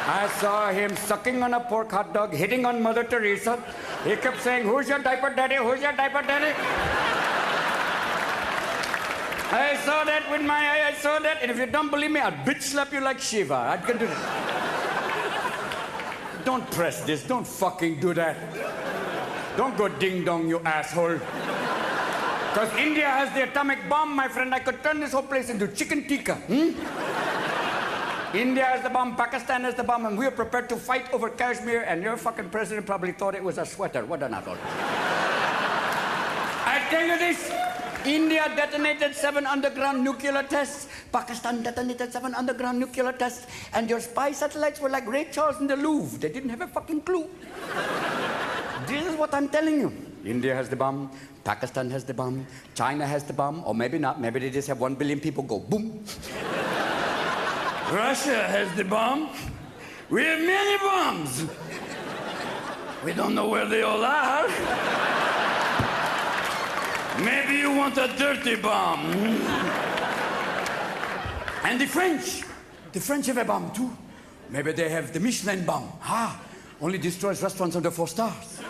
[SPEAKER 1] I saw him sucking on a pork hot dog, hitting on Mother Teresa. He kept saying, who's your diaper daddy? Who's your diaper daddy? I saw that with my eye, I saw that. And if you don't believe me, I'll bitch slap you like Shiva. I can do that. Don't press this. Don't fucking do that. Don't go ding-dong, you asshole. Because India has the atomic bomb, my friend. I could turn this whole place into chicken tikka. India has the bomb, Pakistan has the bomb, and we are prepared to fight over Kashmir, and your fucking president probably thought it was a sweater. What an asshole. I tell you this, India detonated 7 underground nuclear tests, Pakistan detonated 7 underground nuclear tests, and your spy satellites were like Ray Charles in the Louvre. They didn't have a fucking clue. This is what I'm telling you. India has the bomb, Pakistan has the bomb, China has the bomb, or maybe not. Maybe they just have 1 billion people go boom. Russia has the bomb. We have many bombs. We don't know where they all are. Maybe you want a dirty bomb. And the French have a bomb too. Maybe they have the Michelin bomb. Only destroys restaurants under 4 stars.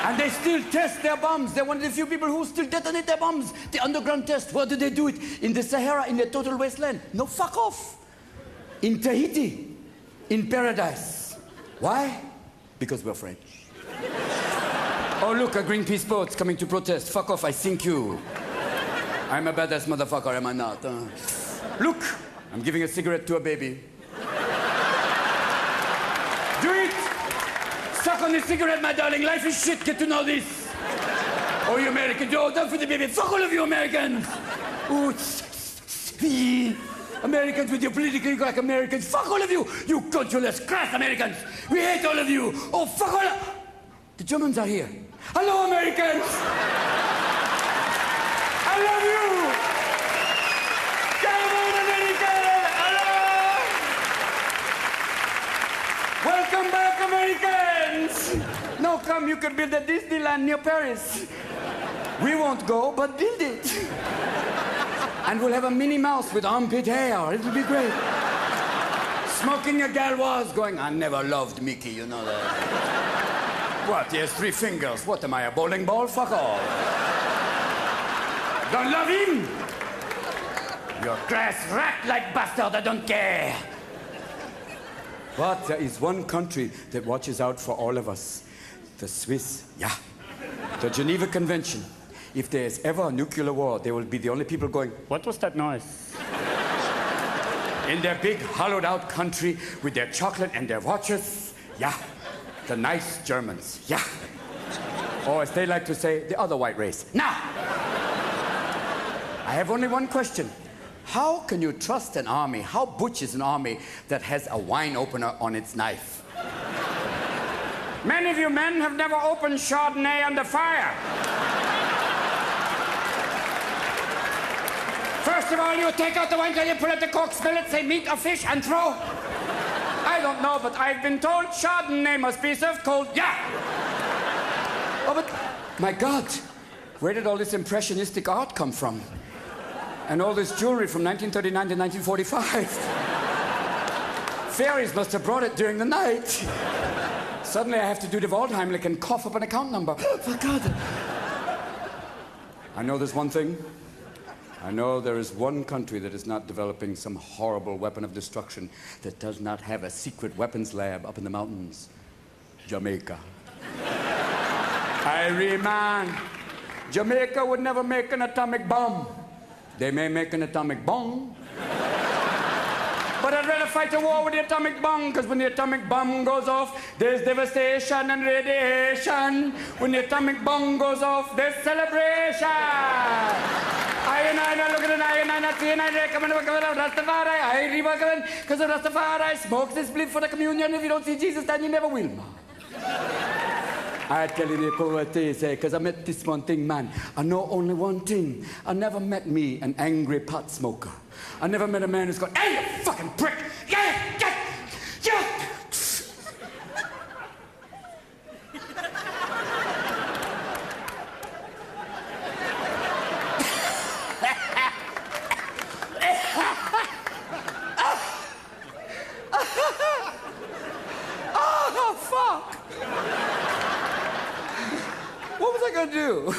[SPEAKER 1] And they still test their bombs. They're one of the few people who still detonate their bombs. The underground test. Where do they do it? In the Sahara, in the total wasteland. No, fuck off. In Tahiti. In paradise. Why? Because we're French. Oh, look, a Greenpeace boat's coming to protest. Fuck off, I sink you. I'm a badass motherfucker, am I not? Look, I'm giving a cigarette to a baby. Do it! Suck on the cigarette, my darling. Life is shit. Get to know this. Oh, you Americans. Oh, don't for the baby. Fuck all of you Americans. Oh, Americans with your politically incorrect Americans. Fuck all of you. You cultureless, crass Americans. We hate all of you. Oh, fuck all of... The Germans are here. Hello, Americans. I love you. Come on, America. Hello. Welcome back, Americans. No, come, you can build a Disneyland near Paris. We won't go, but build it. And we'll have a Minnie Mouse with armpit hair. It'll be great. Smoking a Galois going, I never loved Mickey, you know that. What, he has 3 fingers. What, am I, a bowling ball? Fuck off. Don't love him? You're crass rat-like bastard, I don't care. But there is one country that watches out for all of us. The Swiss, yeah. The Geneva Convention. If there's ever a nuclear war, they will be the only people going,
[SPEAKER 4] What was that noise?
[SPEAKER 1] in their big hollowed-out country with their chocolate and their watches. Yeah. The nice Germans. Yeah. Or as they like to say, the other white race. Now, I have only one question. How can you trust an army? How butch is an army that has a wine opener on its knife? Many of you men have never opened Chardonnay under fire. First of all, you take out the wine can, you pull out the cork, smell it, say meat or fish, and throw. I don't know, but I've been told Chardonnay must be served cold. Yeah! Oh, but, my God, where did all this impressionistic art come from? And all this jewelry from 1939 to 1945? Fairies must have brought it during the night. Suddenly I have to do the Waldheimlich and cough up an account number. For God. I know there's one thing. I know there is one country that is not developing some horrible weapon of destruction, that does not have a secret weapons lab up in the mountains. Jamaica. Irie man. Jamaica would never make an atomic bomb. They may make an atomic bomb. But I'd rather fight a war with the atomic bomb, because when the atomic bomb goes off, there's devastation and radiation. When the atomic bomb goes off, there's celebration. I look at an I not see, and I recommend Rastafari. I recommend, because the Rastafari smokes this spliff for the communion. If you don't see Jesus, then you never will, man. I tell you the poverty, say, because I met this one thing, man. I know only one thing. I never met me an angry pot smoker. I never met a man who's going, hey, you fucking prick! Yeah! Oh, fuck! What was I gonna do?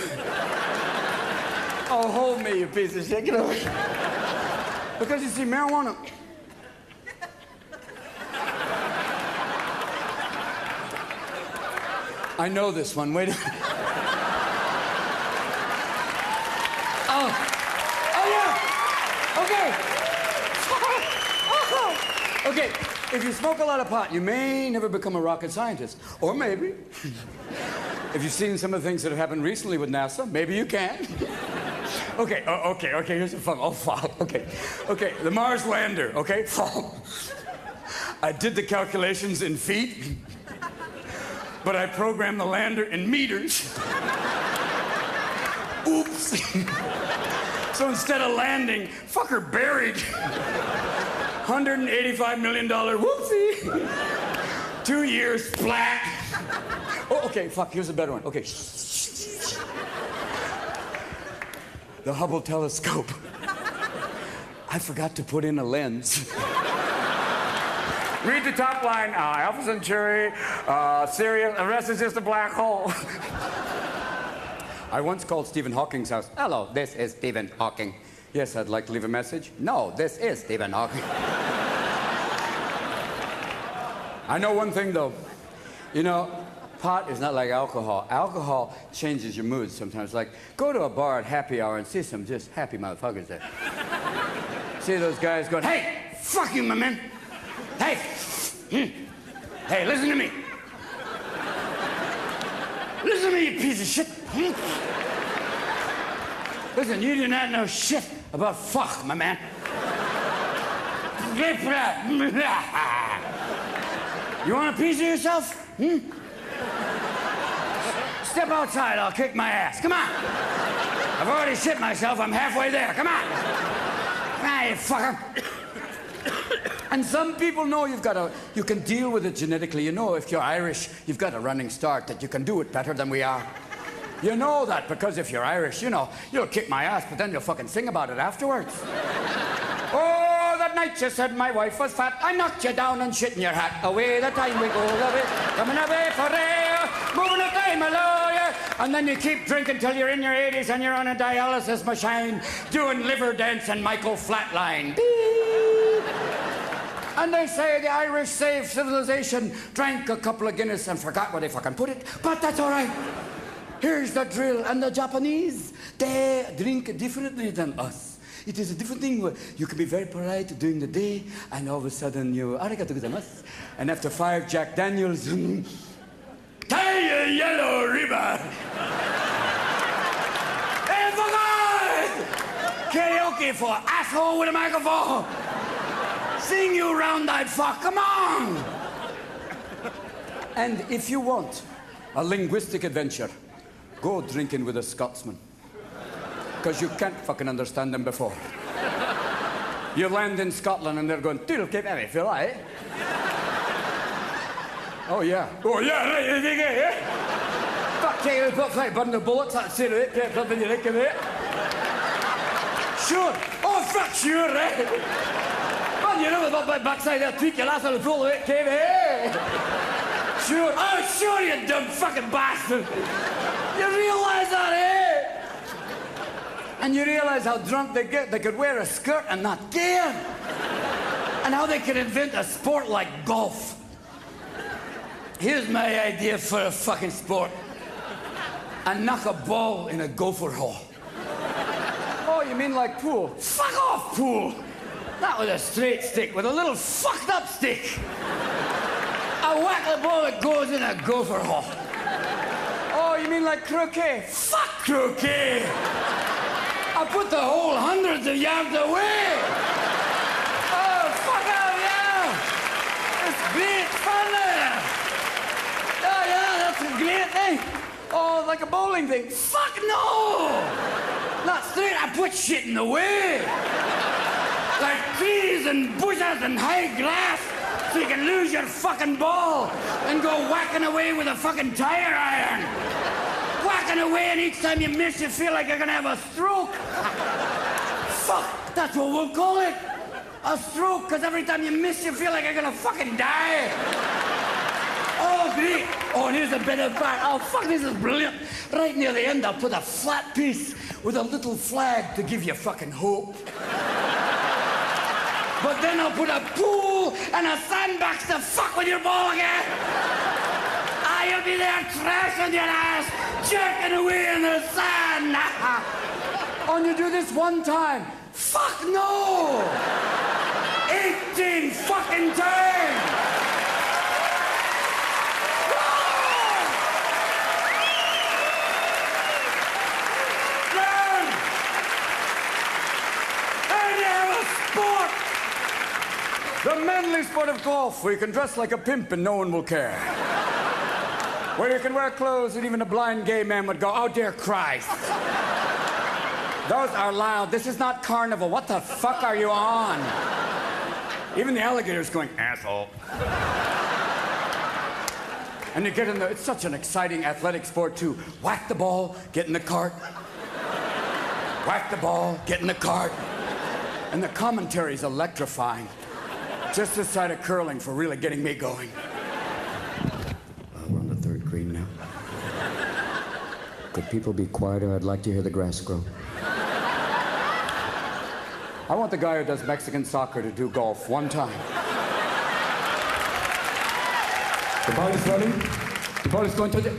[SPEAKER 1] Oh, hold me, you piece of shit. Get over here. Because you see, marijuana... I know this one. Wait a minute. Oh, yeah. Okay. Okay. If you smoke a lot of pot, you may never become a rocket scientist. Or maybe. If you've seen some of the things that have happened recently with NASA, maybe you can. Okay, here's the fun. Oh, fuck. Okay, the Mars lander, okay? I did the calculations in feet, but I programmed the lander in meters. Oops. So instead of landing, fucker buried. $185 million, whoopsie. 2 years, splat. Oh, okay, fuck, here's a better one. Okay. The Hubble telescope. I forgot to put in a lens. Read the top line. Alpha Centauri, Sirius, the rest is just a black hole. I once called Stephen Hawking's house. Hello, this is Stephen Hawking. Yes, I'd like to leave a message. No, this is Stephen Hawking. I know one thing, though. You know, pot is not like alcohol. Alcohol changes your mood sometimes. Like, go to a bar at happy hour and see some just happy motherfuckers there. See those guys going, hey, fuck you, my man. Hey, hey, listen to me. Listen to me, you piece of shit. Listen, you do not know shit about fuck, my man. You want a piece of yourself? Step outside, I'll kick my ass. Come on. I've already shit myself, I'm halfway there. Come on. Come on, you fucker. And some people know you can deal with it genetically. You know, if you're Irish, you've got a running start that you can do it better than we are. You know that because if you're Irish, you know, you'll kick my ass, but then you'll fucking sing about it afterwards. Oh, that night you said my wife was fat. I knocked you down and shit in your hat. Away the time we go, away, coming away for air, moving the time along, yeah. And then you keep drinking till you're in your 80s and you're on a dialysis machine doing liver dance and Michael Flatline. Beep. And they say the Irish saved civilization, drank a couple of Guinness and forgot where they fucking put it. But that's all right. Here's the drill. And the Japanese, they drink differently than us. It is a different thing where you can be very polite during the day, and all of a sudden you, arigato gozaimasu. And after 5 Jack Daniels, tie yellow ribbon. Hey, fuck on! Karaoke for asshole with a microphone. Sing you round-eyed fuck, come on! And if you want a linguistic adventure, go drinking with a Scotsman. Because you can't fucking understand them before. You land in Scotland and they're going, "Toodle keep every feel right?" Oh yeah. Oh yeah, right, you think it, yeah? Fuck you, put flight, burn the bullets, that's it, pep up in your neck of it. Sure. Oh fuck sure, right? Man, you know about my backside there, tweak your ass on the full of it, cave, hey! Sure. Oh sure, you dumb fucking bastard! You realize that, eh? And you realize how drunk they get. They could wear a skirt and not care. And how they could invent a sport like golf. Here's my idea for a fucking sport. I knock a ball in a gopher hole. Oh, you mean like pool? Fuck off, pool! Not with a straight stick, with a little fucked up stick. I whack the ball that goes in a gopher hole. Oh, you mean like croquet? Fuck croquet! I put the hole hundreds of yards away! Oh, fuck off, yeah! It's great fun there! Oh, yeah, that's a great thing! Oh, like a bowling thing? Fuck no! Not straight, I put shit in the way! Like trees and bushes and high grass, so you can lose your fucking ball and go whacking away with a fucking tire iron. Whacking away, and each time you miss, you feel like you're gonna have a stroke. Fuck, that's what we'll call it. A stroke, because every time you miss, you feel like you're gonna fucking die. Oh, great. Oh, here's a bit of back. Oh, fuck, this is brilliant. Right near the end, I'll put a flat piece with a little flag to give you fucking hope. But then I'll put a pool and a sandbox to fuck with your ball again. You'll be there trashing your ass, jerking away in the sand. Oh, and you do this one time. Fuck no! 18 fucking times! Learn! And you have a sport! The manly sport of golf, where you can dress like a pimp and no one will care. Where you can wear clothes that even a blind gay man would go, "Oh, dear Christ." Those are loud. This is not carnival. What the fuck are you on? Even the alligator's going, asshole. And you get in the, it's such an exciting athletic sport too. Whack the ball, get in the cart. Whack the ball, get in the cart. And the commentary's electrifying. Just this side of curling for really getting me going. We're on the third green now. Could people be quieter? I'd like to hear the grass grow. I want the guy who does Mexican soccer to do golf one time. The ball is running. The ball is going to the...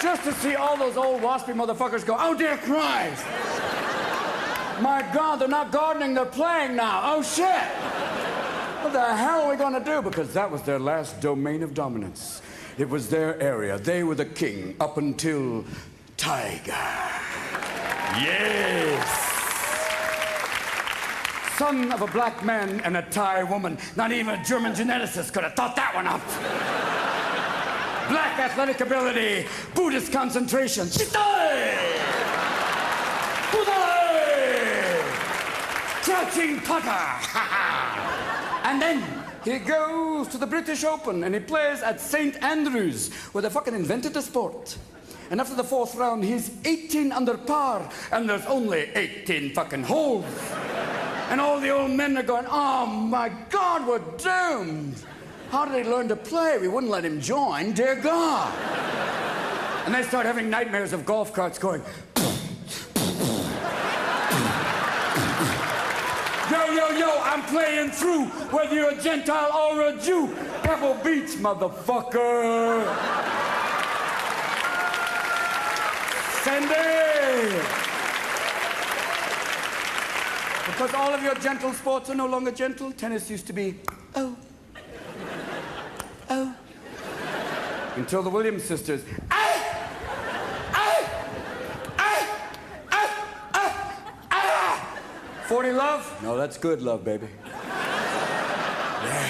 [SPEAKER 1] Just to see all those old waspy motherfuckers go, oh dear Christ! My God, they're not gardening, they're playing now. Oh shit! What the hell are we gonna do? Because that was their last domain of dominance. It was their area. They were the king up until Tiger. Yes! Son of a black man and a Thai woman. Not even a German geneticist could have thought that one up. Black athletic ability, Buddhist concentration. Crouching putter. And then he goes to the British Open and he plays at St. Andrews, where they fucking invented the sport. And after the fourth round, he's 18 under par, and there's only 18 fucking holes. And all the old men are going, oh my God, we're doomed. How did he learn to play? We wouldn't let him join, dear God. And they start having nightmares of golf carts going, yo, I'm playing through, whether you're a Gentile or a Jew. Pebble Beach, motherfucker. Sandy. Because all of your gentle sports are no longer gentle. Tennis used to be, oh. Until the Williams sisters, 40 love? No, that's good love, baby. Yeah.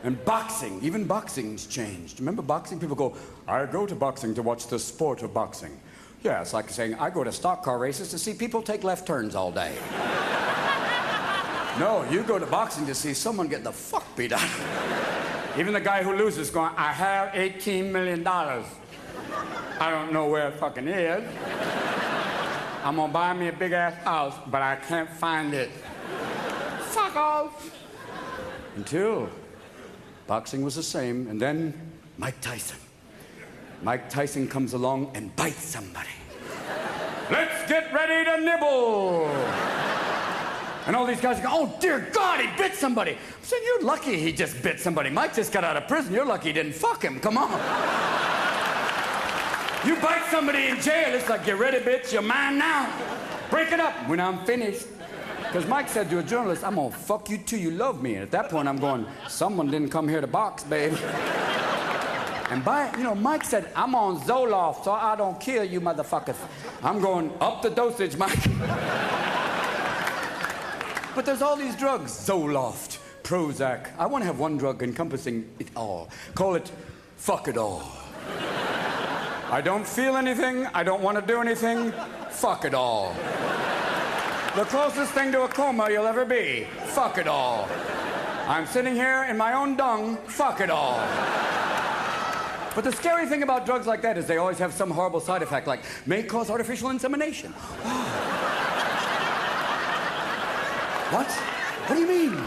[SPEAKER 1] And boxing, even boxing's changed. Remember boxing? People go, I go to boxing to watch the sport of boxing. Yeah, it's like saying, I go to stock car races to see people take left turns all day. No, you go to boxing to see someone get the fuck beat out. Even the guy who loses going, I have $18 million. I don't know where it fucking is. I'm gonna buy me a big ass house, but I can't find it. Fuck off. Until boxing was the same, and then Mike Tyson. Mike Tyson comes along and bites somebody. Let's get ready to nibble. And all these guys go, oh dear God, he bit somebody. I'm saying, you're lucky he just bit somebody. Mike just got out of prison. You're lucky he didn't fuck him. Come on. You bite somebody in jail, it's like, get ready, bitch, you're mine now. Break it up when I'm finished. Because Mike said to a journalist, I'm gonna fuck you till you love me. And at that point, I'm going, someone didn't come here to box, babe. And Mike said, I'm on Zoloft, so I don't kill you motherfuckers. I'm going, up the dosage, Mike. But there's all these drugs, Zoloft, Prozac. I want to have one drug encompassing it all. Call it fuck it all. I don't feel anything, I don't want to do anything, fuck it all. The closest thing to a coma you'll ever be, fuck it all. I'm sitting here in my own dung, fuck it all. But the scary thing about drugs like that is they always have some horrible side effect, like may cause artificial insemination. What? What do you mean?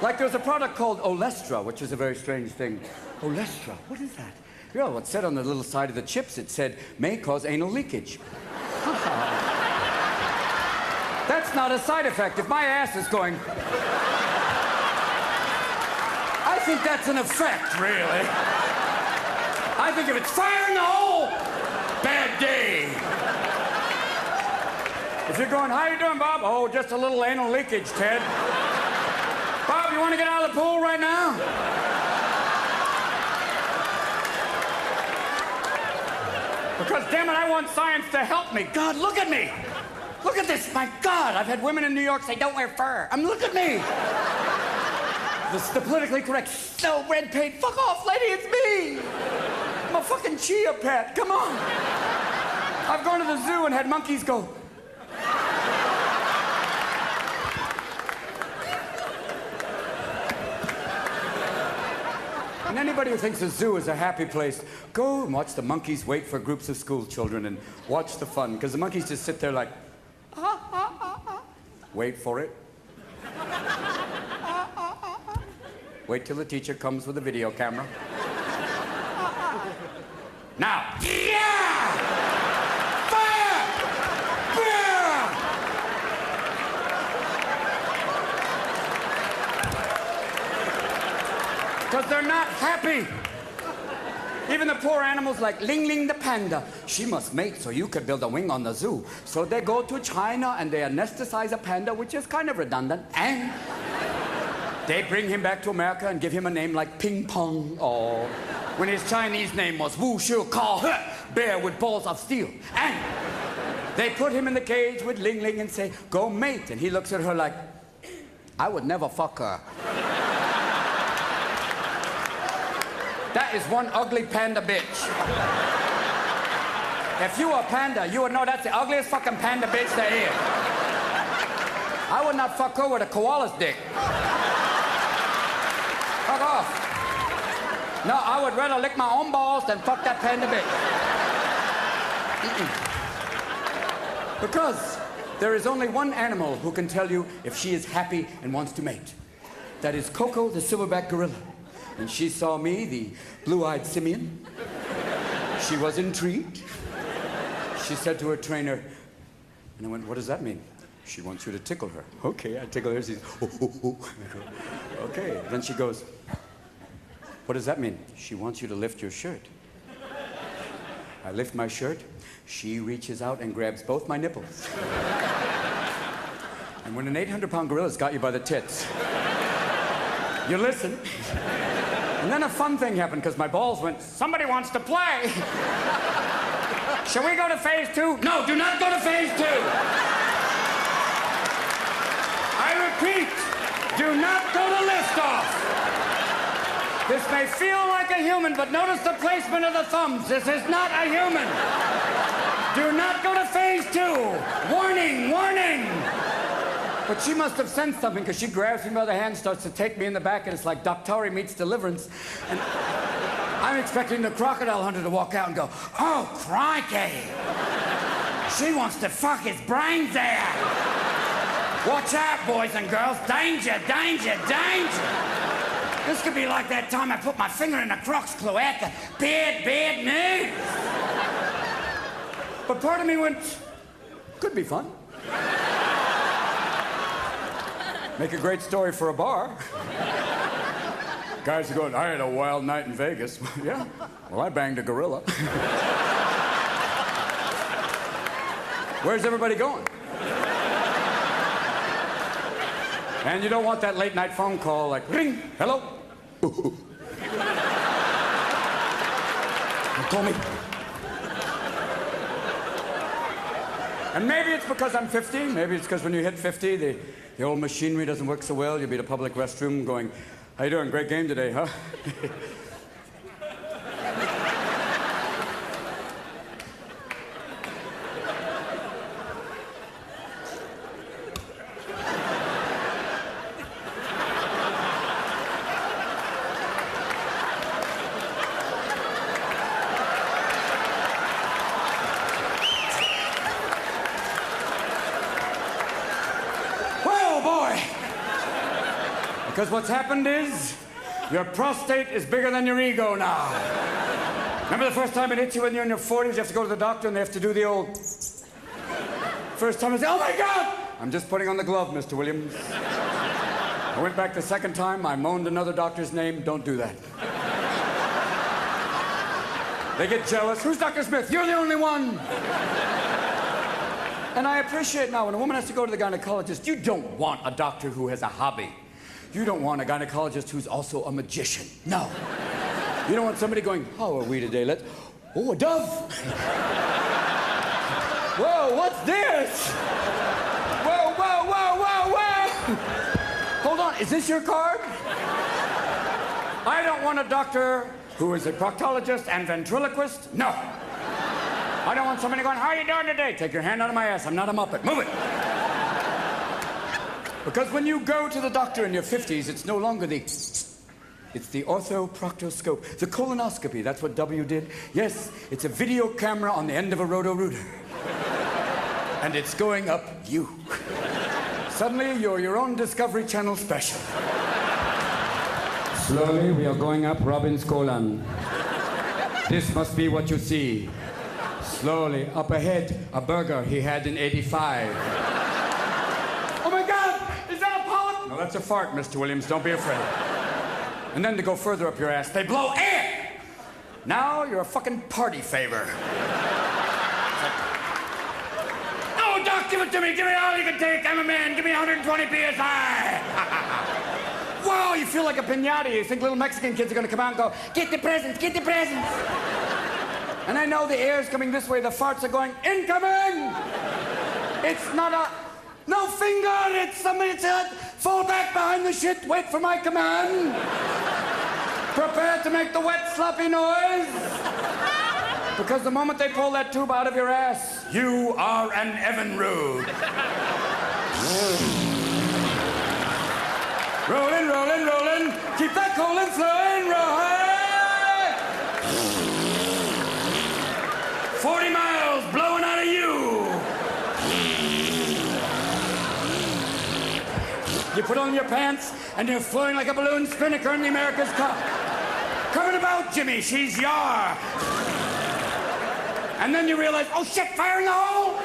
[SPEAKER 1] Like there's a product called Olestra, which is a very strange thing. Olestra, what is that? You know, what said on the little side of the chips, it said, may cause anal leakage. That's not a side effect. If my ass is going... I think that's an effect, really. I think if it's fire in the hole, bad day. If you're going, how you doing, Bob? Oh, just a little anal leakage, Ted. Bob, you want to get out of the pool right now? Because, damn it, I want science to help me. God, look at me. Look at this, my God. I've had women in New York say, don't wear fur. Look at me. This is the politically correct, no red paint. Fuck off, lady, it's me. I'm a fucking chia pet, come on. I've gone to the zoo and had monkeys go. And anybody who thinks a zoo is a happy place, go and watch the monkeys wait for groups of school children and watch the fun, because the monkeys just sit there like, wait for it. Wait till the teacher comes with a video camera. Now, yeah! Fire! Fire! Because they're not happy. Even the poor animals like Ling Ling the panda. She must mate so you could build a wing on the zoo. So they go to China and they anesthetize a panda, which is kind of redundant. And they bring him back to America and give him a name like Ping Pong, or when his Chinese name was Wu Shu Kao, bear with balls of steel. And they put him in the cage with Ling Ling and say, go mate. And he looks at her like, I would never fuck her. That is one ugly panda bitch. If you were a panda, you would know that's the ugliest fucking panda bitch there is. I would not fuck her with a koala's dick. Fuck off. No, I would rather lick my own balls than fuck that panda bitch. Because there is only one animal who can tell you if she is happy and wants to mate. That is Coco, the silverback gorilla. And she saw me, the blue-eyed simian. She was intrigued. She said to her trainer, and I went, what does that mean? She wants you to tickle her. Okay, I tickle her. She's, okay. Then she goes, what does that mean? She wants you to lift your shirt. I lift my shirt. She reaches out and grabs both my nipples. And when an 800-pound gorilla's got you by the tits, you listen. And then a fun thing happened, because my balls went, somebody wants to play. Shall we go to phase 2? No, do not go to phase 2. I repeat, do not go to liftoff. This may feel like a human, but notice the placement of the thumbs. This is not a human. Do not go to phase 2. Warning, warning. But she must have sensed something, because she grabs me by the hand, starts to take me in the back, and it's like Doctor meets Deliverance. And I'm expecting the crocodile hunter to walk out and go, oh, crikey. She wants to fuck his brains out. Watch out, boys and girls. Danger, danger, danger. This could be like that time I put my finger in a croc's cloaca. Bad, bad news. But part of me went, could be fun. Make a great story for a bar. Guys are going, I had a wild night in Vegas. Yeah, well, I banged a gorilla. Where's everybody going? And you don't want that late night phone call like, ring, hello? You told me. And maybe it's because I'm 50. Maybe it's because when you hit 50, the old machinery doesn't work so well. You'll be at a public restroom going, how you doing? Great game today, huh? Because what's happened is, your prostate is bigger than your ego now. Remember the first time it hit you when you're in your 40s, you have to go to the doctor and they have to do the old... First time I say, oh my God! I'm just putting on the glove, Mr. Williams. I went back the second time, I moaned another doctor's name, don't do that. They get jealous, who's Dr. Smith? You're the only one! And I appreciate now, when a woman has to go to the gynecologist, you don't want a doctor who has a hobby. You don't want a gynecologist who's also a magician. No. You don't want somebody going, how are we today? Oh, a dove. Whoa. Whoa, what's this? Whoa, whoa, whoa, whoa, whoa! Hold on, is this your card? I don't want a doctor who is a proctologist and ventriloquist. No. I don't want somebody going, how are you doing today? Take your hand out of my ass. I'm not a Muppet. Move it. Because when you go to the doctor in your 50s, it's no longer it's the orthoproctoscope. The colonoscopy, that's what W did. Yes, it's a video camera on the end of a roto-rooter. And it's going up you. Suddenly, you're your own Discovery Channel special. Slowly, we are going up Robin's colon. This must be what you see. Slowly, up ahead, a burger he had in '85. Oh my God, is that a polyp? No, that's a fart, Mr. Williams, don't be afraid. And then to go further up your ass, they blow air! Now you're a fucking party favor. Oh, Doc, give it to me. Give me all you can take. I'm a man. Give me 120 PSI. Wow, you feel like a piñata. You think little Mexican kids are going to come out and go, get the presents, get the presents. And I know the air's coming this way. The farts are going, incoming! It's not a... No finger! It's somebody said, fall back behind the shit. Wait for my command. Prepare to make the wet, sloppy noise. Because the moment they pull that tube out of your ass, you are an Evinrude. Rolling, rolling, rolling. Keep that colon flowing, right? 40 miles blowing out of you. You put on your pants and you're flowing like a balloon spinnaker in the America's Cup. Coming about, Jimmy, she's yar. And then you realize, oh shit, fire in the hole!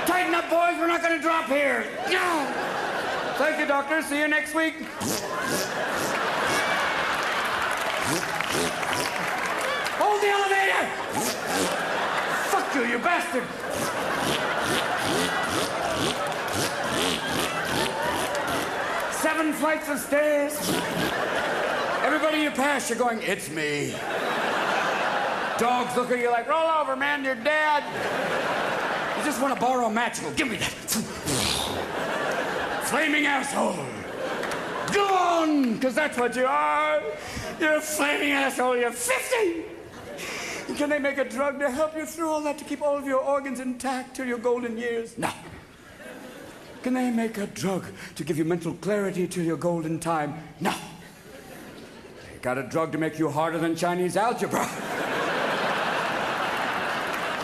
[SPEAKER 1] Tighten up, boys, we're not gonna drop here. No! Thank you, doctor, see you next week. Hold the elevator! Fuck you, you bastard! Seven flights of stairs. Everybody you pass, you're going, it's me. Dogs look at you like, roll over, man, you're dead. You just want to borrow a match and go, give me that. Flaming asshole. Go on, because that's what you are. You're a flaming asshole, you're 50. And can they make a drug to help you through all that, to keep all of your organs intact till your golden years? No. Can they make a drug to give you mental clarity till your golden time? No. They got a drug to make you harder than Chinese algebra.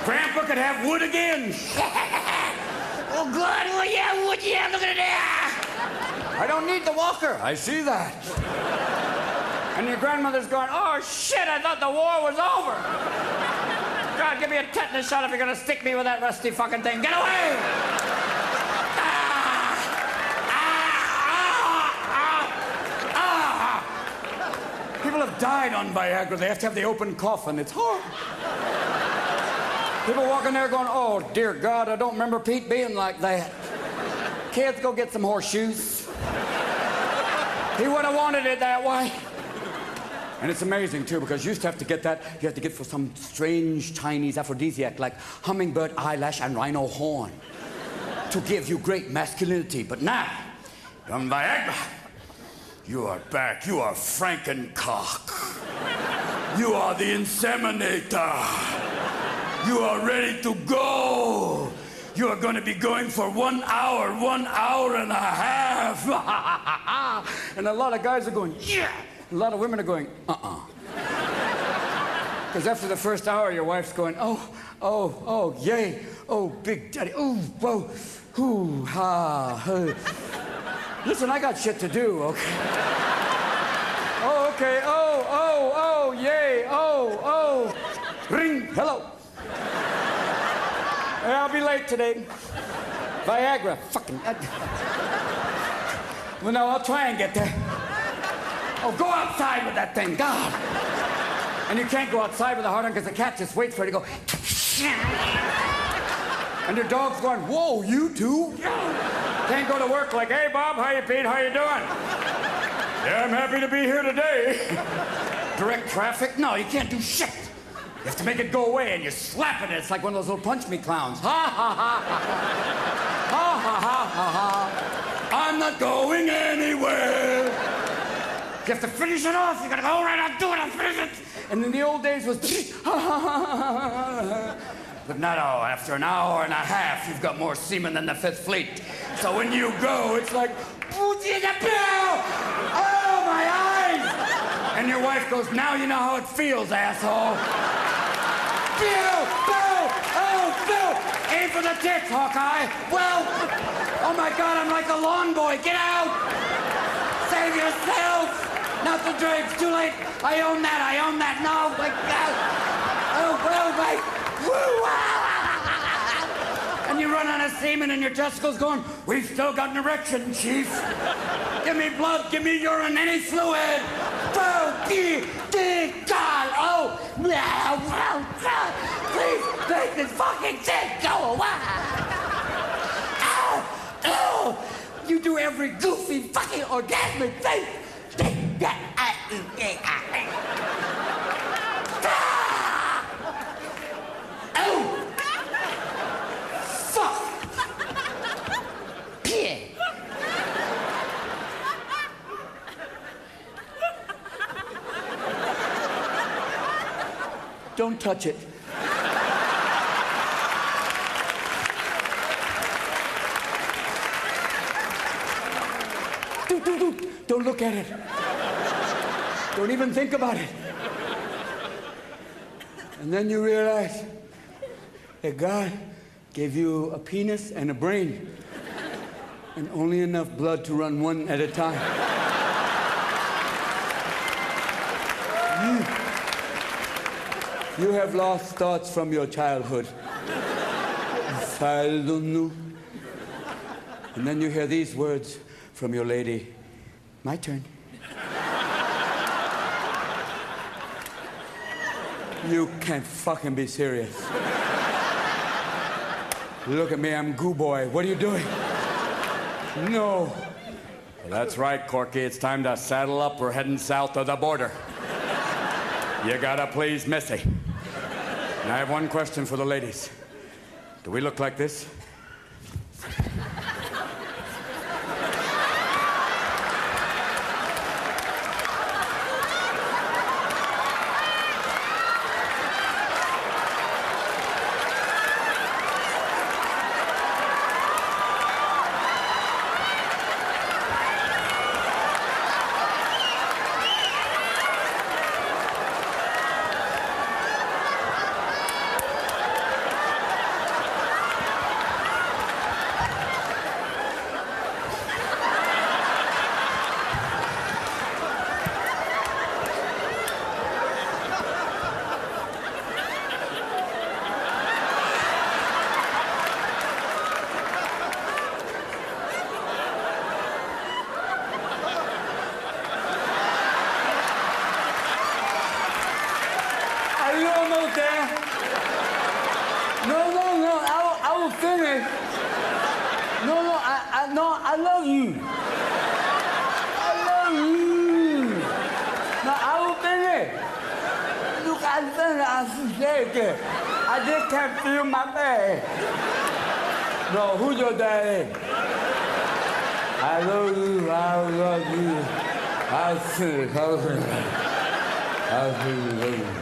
[SPEAKER 1] Grandpa could have wood again.
[SPEAKER 3] Oh, God, oh, yeah, wood, yeah, look at that.
[SPEAKER 1] I don't need the walker. I see that. And your grandmother's going, oh, shit, I thought the war was over. God, give me a tetanus shot if you're going to stick me with that rusty fucking thing. Get away! People have died on Viagra. They have to have the open coffin. It's horrible. People walking there going, oh, dear God, I don't remember Pete being like that. Kids, go get some horseshoes. He would have wanted it that way. And it's amazing, too, because you used to have to get that, you have to get for some strange Chinese aphrodisiac like hummingbird eyelash and rhino horn to give you great masculinity. But now, on Viagra, you are back. You are Frankencock. You are the inseminator. You are ready to go. You are going to be going for 1 hour and a half. And a lot of guys are going, yeah. A lot of women are going, Because after the first hour, your wife's going, oh, yay. Oh, big daddy. Oh, whoa. Hoo, ha, huh. Listen, I got shit to do, okay? Oh, okay. Oh, yay. Oh. Ring. Hello. Hey, I'll be late today. Viagra. Fucking. Well, no, I'll try and get there. Oh, go outside with that thing. God. And you can't go outside with a hard on because the cat just waits for it to go. And your dog's going, whoa, you too? Can't go to work like, hey, Bob, how you, Pete? How you doing? Yeah, I'm happy to be here today. Direct traffic? No, you can't do shit. You have to make it go away, and you slap it, and it's like one of those little punch me clowns. Ha ha ha ha. Ha ha ha ha ha. I'm not going anywhere. You have to finish it off. You gotta go, all right, I'll do it, I'll finish it. And in the old days was but now, after an hour and a half, you've got more semen than the Fifth Fleet. So when you go, it's like, oh, my eyes! And your wife goes, now you know how it feels, asshole. Bill! Oh, Bill! Aim for the tits, Hawkeye. Well, oh my God, I'm like a lawn boy. Get out! Save yourself! Not the drapes, too late. I own that. No, my God. Oh, well, my... Woo! And you run out of semen and your testicles going, we've still got an erection, Chief. Give me blood, give me urine, any fluid. God, oh, please make this fucking thing go away. Ow. You do every goofy fucking orgasmic thing. Don't touch it. Don't look at it. Don't even think about it. And then you realize that God gave you a penis and a brain, and only enough blood to run one at a time. You have lost thoughts from your childhood. And then you hear these words from your lady. My turn. You can't fucking be serious. Look at me, I'm Goo Boy. What are you doing? No. Well, that's right, Corky. It's time to saddle up. We're heading south of the border. You gotta please Missy. And I have one question for the ladies. Do we look like this? Finish. I love you. I love you. No, I will finish. Look, I finish. I'm scared. I just can't feel my bed. No, who's your daddy? I love you. I love you. I finish. I finish.